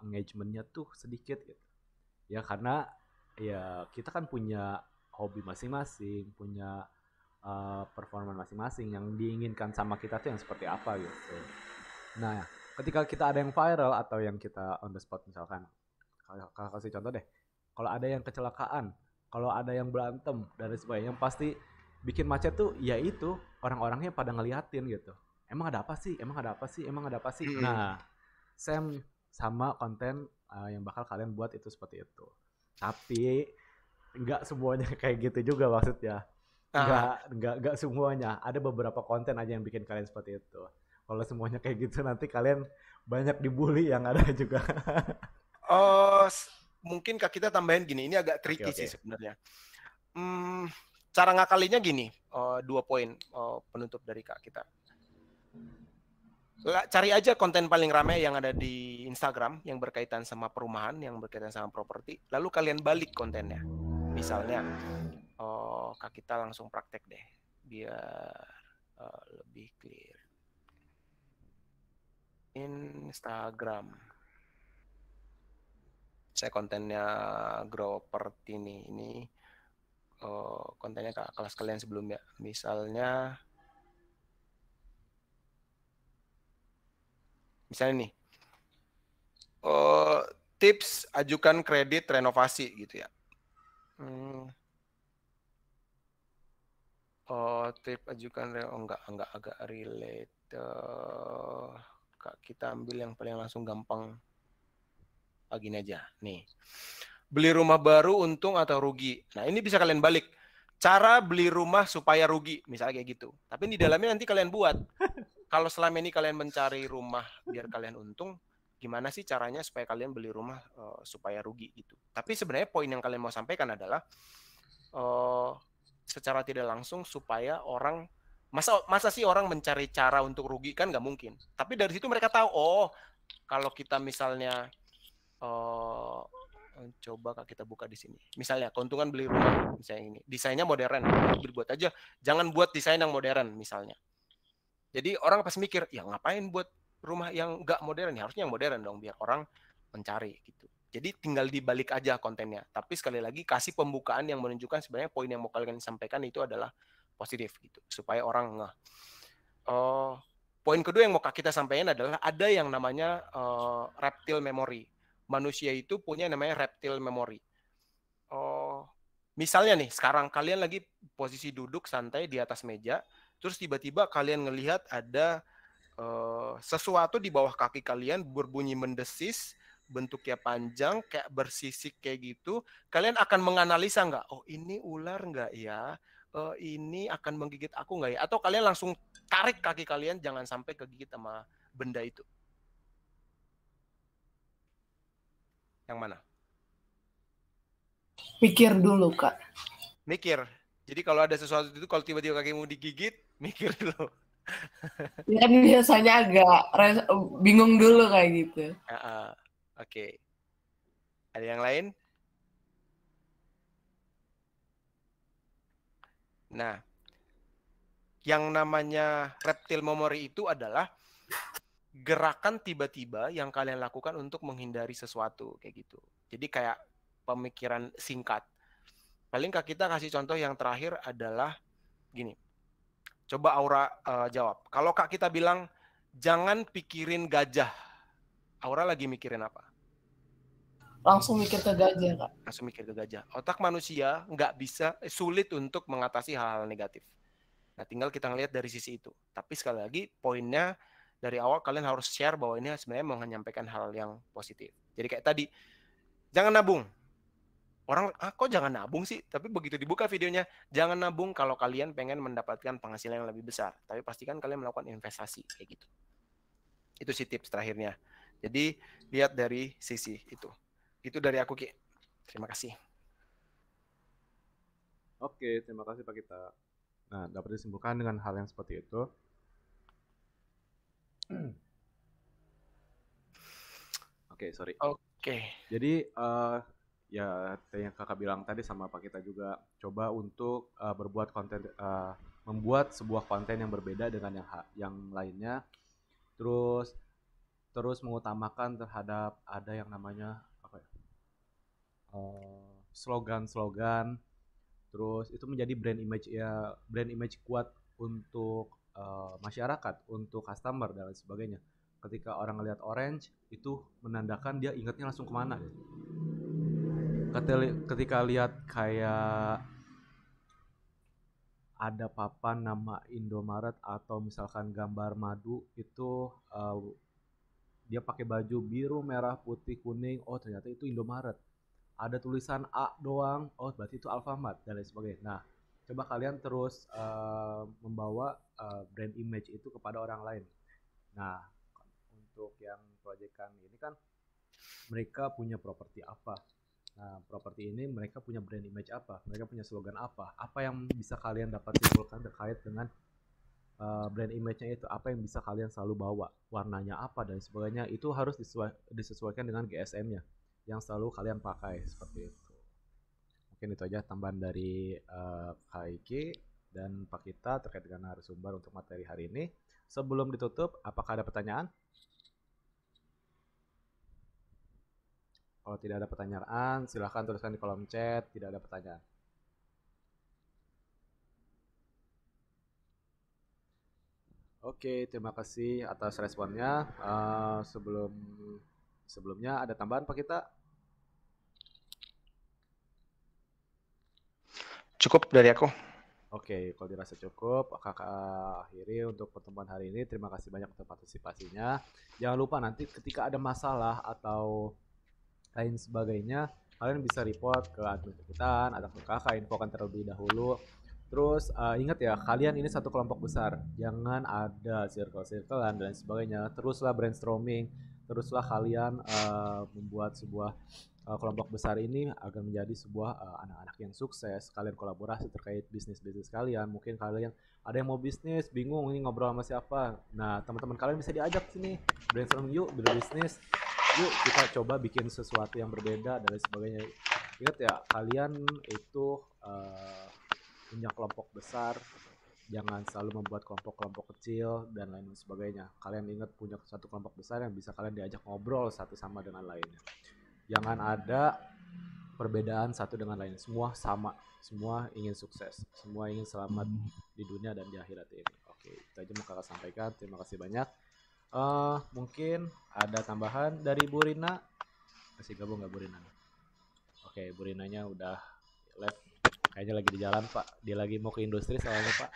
engagementnya tuh sedikit gitu? Ya karena ya kita kan punya hobi masing-masing, punya performa masing-masing yang diinginkan sama kita tuh yang seperti apa gitu. Nah, ketika kita ada yang viral atau yang kita on the spot misalkan, kakak kasih contoh deh, kalau ada yang kecelakaan, kalau ada yang berantem dan sebagainya, yang pasti bikin macet tuh ya itu orang-orangnya pada ngeliatin gitu. Emang ada apa sih? Nah, sama konten yang bakal kalian buat itu seperti itu. Tapi nggak semuanya kayak gitu juga maksudnya. Nggak semuanya. Ada beberapa konten aja yang bikin kalian seperti itu. Kalau semuanya kayak gitu nanti kalian banyak dibully yang ada juga. Mungkin Kak kita tambahin gini, ini agak tricky Oke. sih sebenarnya. Cara ngakalinya gini, 2 poin penutup dari Kak kita. Cari aja konten paling ramai yang ada di Instagram yang berkaitan sama perumahan, yang berkaitan sama properti, lalu kalian balik kontennya. Misalnya, Kak kita langsung praktek deh, biar lebih clear. Instagram. Saya kontennya Groperti nih. Ini kontennya kelas kalian sebelumnya. Misalnya nih, tips ajukan kredit renovasi gitu ya. Tips ajukan enggak agak relate. Kita ambil yang paling langsung gampang. Gini aja, nih. Beli rumah baru untung atau rugi. Nah, ini bisa kalian balik. Cara beli rumah supaya rugi, misalnya kayak gitu. Tapi di dalamnya nanti kalian buat. Kalau selama ini kalian mencari rumah biar kalian untung, gimana sih caranya supaya kalian beli rumah supaya rugi gitu. Tapi sebenarnya poin yang kalian mau sampaikan adalah secara tidak langsung supaya orang, masa sih orang mencari cara untuk rugi, kan nggak mungkin. Tapi dari situ mereka tahu, kalau kita misalnya coba Kak kita buka di sini. Misalnya keuntungan beli rumah, misalnya ini desainnya modern, buat aja, jangan buat desain yang modern misalnya. Jadi orang pasti mikir, ya ngapain buat rumah yang nggak modern? Ya harusnya yang modern dong, biar orang mencari gitu. Jadi tinggal dibalik aja kontennya. Tapi sekali lagi kasih pembukaan yang menunjukkan sebenarnya poin yang mau kalian sampaikan itu adalah positif gitu, supaya orang ngeh. Poin kedua yang mau kita sampaikan adalah ada yang namanya reptile memory. Manusia itu punya namanya reptile memory. Misalnya nih, sekarang kalian lagi posisi duduk santai di atas meja, terus tiba-tiba kalian ngelihat ada sesuatu di bawah kaki kalian berbunyi mendesis, bentuknya panjang, kayak bersisik kayak gitu. Kalian akan menganalisa nggak? Oh, ini ular nggak ya? ini akan menggigit aku nggak ya? Atau kalian langsung tarik kaki kalian, jangan sampai kegigit sama benda itu. Yang mana? Mikir dulu, Kak. Mikir. Jadi kalau ada sesuatu itu, kalau tiba-tiba kakimu digigit, mikir dulu. Ya kan biasanya agak bingung dulu kayak gitu. Oke. Ada yang lain? Nah, yang namanya reptil memory itu adalah gerakan tiba-tiba yang kalian lakukan untuk menghindari sesuatu kayak gitu. Jadi kayak pemikiran singkat. Paling Kak kita kasih contoh yang terakhir adalah gini. Coba Aura jawab. Kalau Kak kita bilang jangan pikirin gajah, Aura lagi mikirin apa? Langsung mikir ke gajah, Kak. Langsung mikir ke gajah. Otak manusia nggak bisa, sulit untuk mengatasi hal-hal negatif. Nah, tinggal kita ngelihat dari sisi itu. Tapi sekali lagi, poinnya dari awal kalian harus share bahwa ini sebenarnya mau menyampaikan hal yang positif. Jadi kayak tadi, jangan nabung. Orang, kok jangan nabung sih? Tapi begitu dibuka videonya, jangan nabung kalau kalian pengen mendapatkan penghasilan yang lebih besar. Tapi pastikan kalian melakukan investasi, kayak gitu. Itu sih tips terakhirnya. Jadi, lihat dari sisi itu. Itu dari aku, Ki. Terima kasih. Oke, terima kasih Pak Kita. Nah, dapat disimpulkan dengan hal yang seperti itu. Oke, sorry. Oke. Jadi, ya yang kakak bilang tadi sama Pak Kita juga, coba untuk berbuat konten, membuat sebuah konten yang berbeda dengan yang lainnya. Terus mengutamakan terhadap ada yang namanya apa ya, slogan-slogan. Terus itu menjadi brand image kuat untuk masyarakat, untuk customer dan lain sebagainya. Ketika orang ngelihat orange, itu menandakan dia ingatnya langsung kemana. Ketika lihat kayak ada papan nama Indomaret atau misalkan gambar madu, itu dia pakai baju biru, merah, putih, kuning, oh ternyata itu Indomaret. Ada tulisan A doang, oh berarti itu Alfamart dan lain sebagainya. Nah, coba kalian terus membawa brand image itu kepada orang lain. Nah, untuk yang proyekan ini kan mereka punya properti apa? Nah, properti ini mereka punya brand image apa? Mereka punya slogan apa? Apa yang bisa kalian dapat simpulkan terkait dengan brand image-nya itu? Apa yang bisa kalian selalu bawa? Warnanya apa dan sebagainya? Itu harus disesuaikan dengan GSM-nya yang selalu kalian pakai, seperti itu. Mungkin itu aja tambahan dari Kak Iki dan Pak Kita terkait dengan narasumber untuk materi hari ini. Sebelum ditutup, apakah ada pertanyaan? Kalau tidak ada pertanyaan, silahkan tuliskan di kolom chat. Tidak ada pertanyaan. Oke, terima kasih atas responnya. Sebelumnya ada tambahan Pak Kita? Cukup dari aku. Oke, kalau dirasa cukup, kakak akhiri untuk pertemuan hari ini. Terima kasih banyak untuk partisipasinya. Jangan lupa nanti ketika ada masalah atau lain sebagainya, kalian bisa report ke admin kita atau ke kakak, infokan terlebih dahulu. Terus ingat ya, kalian ini satu kelompok besar. Jangan ada circle-circlean dan sebagainya. Teruslah brainstorming, teruslah kalian membuat sebuah kelompok besar ini agar menjadi sebuah anak-anak yang sukses. Kalian kolaborasi terkait bisnis-bisnis kalian. Mungkin kalian ada yang mau bisnis, bingung ini ngobrol sama siapa. Nah, teman-teman kalian bisa diajak sini, brainstorming yuk, berbisnis. Yuk kita coba bikin sesuatu yang berbeda dan lain sebagainya. Ingat ya, kalian itu punya kelompok besar. Jangan selalu membuat kelompok-kelompok kecil dan lain sebagainya. Kalian ingat punya satu kelompok besar yang bisa kalian diajak ngobrol satu sama dengan lainnya. Jangan ada perbedaan satu dengan lain. Semua sama. Semua ingin sukses. Semua ingin selamat di dunia dan di akhirat ini. Oke, itu aja mau kakak sampaikan. Terima kasih banyak. Mungkin ada tambahan dari Bu Rina. Masih gabung nggak Bu Rina? Oke, Bu Rinanya udah live. Kayaknya lagi di jalan Pak. Dia lagi mau ke industri soalnya Pak.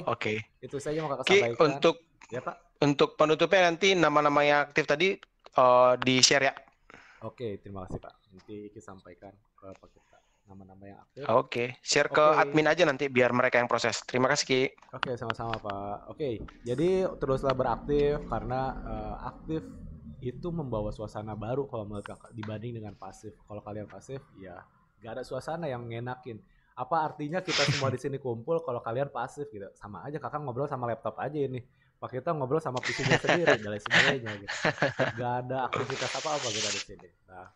Oke. Itu saja mau kakak sampaikan. Ya Pak. Untuk penutupnya nanti nama-nama yang aktif tadi di share ya. Oke, terima kasih Pak. Nanti Iki sampaikan ke Pak Kita. nama-nama yang aktif. Oke, share ke Oke. admin aja nanti biar mereka yang proses. Terima kasih Ki. Oke, sama-sama Pak. Oke, jadi teruslah beraktif karena aktif itu membawa suasana baru kalau menurut kakak dibanding dengan pasif. Kalau kalian pasif, ya gak ada suasana yang ngenakin. Apa artinya kita semua di sini kumpul kalau kalian pasif gitu? Sama aja kakak ngobrol sama laptop aja ini. Pak kita ngobrol sama PC-nya sendiri dan lain sebagainya gitu. Gak ada aktivitas apa-apa kita di sini. Nah,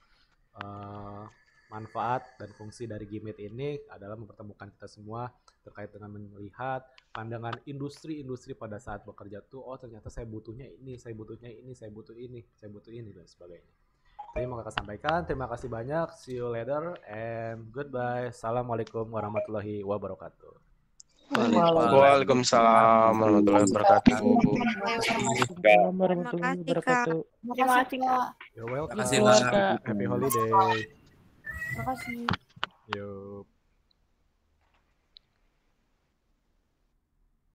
manfaat dan fungsi dari Gmeet ini adalah mempertemukan kita semua terkait dengan melihat pandangan industri-industri pada saat bekerja tuh, oh ternyata saya butuhnya ini, saya butuhnya ini, saya butuh ini, saya butuh ini dan sebagainya. Jadi mau kakak sampaikan, terima kasih banyak, see you later and goodbye. Assalamualaikum warahmatullahi wabarakatuh. Waalaikumsalam warahmatullahi wabarakatuh. Warahmatullahi wabarakatuh. Terima kasih Kak. You're welcome. Terima kasih, Kak. Happy holiday. Terima kasih. Yuk.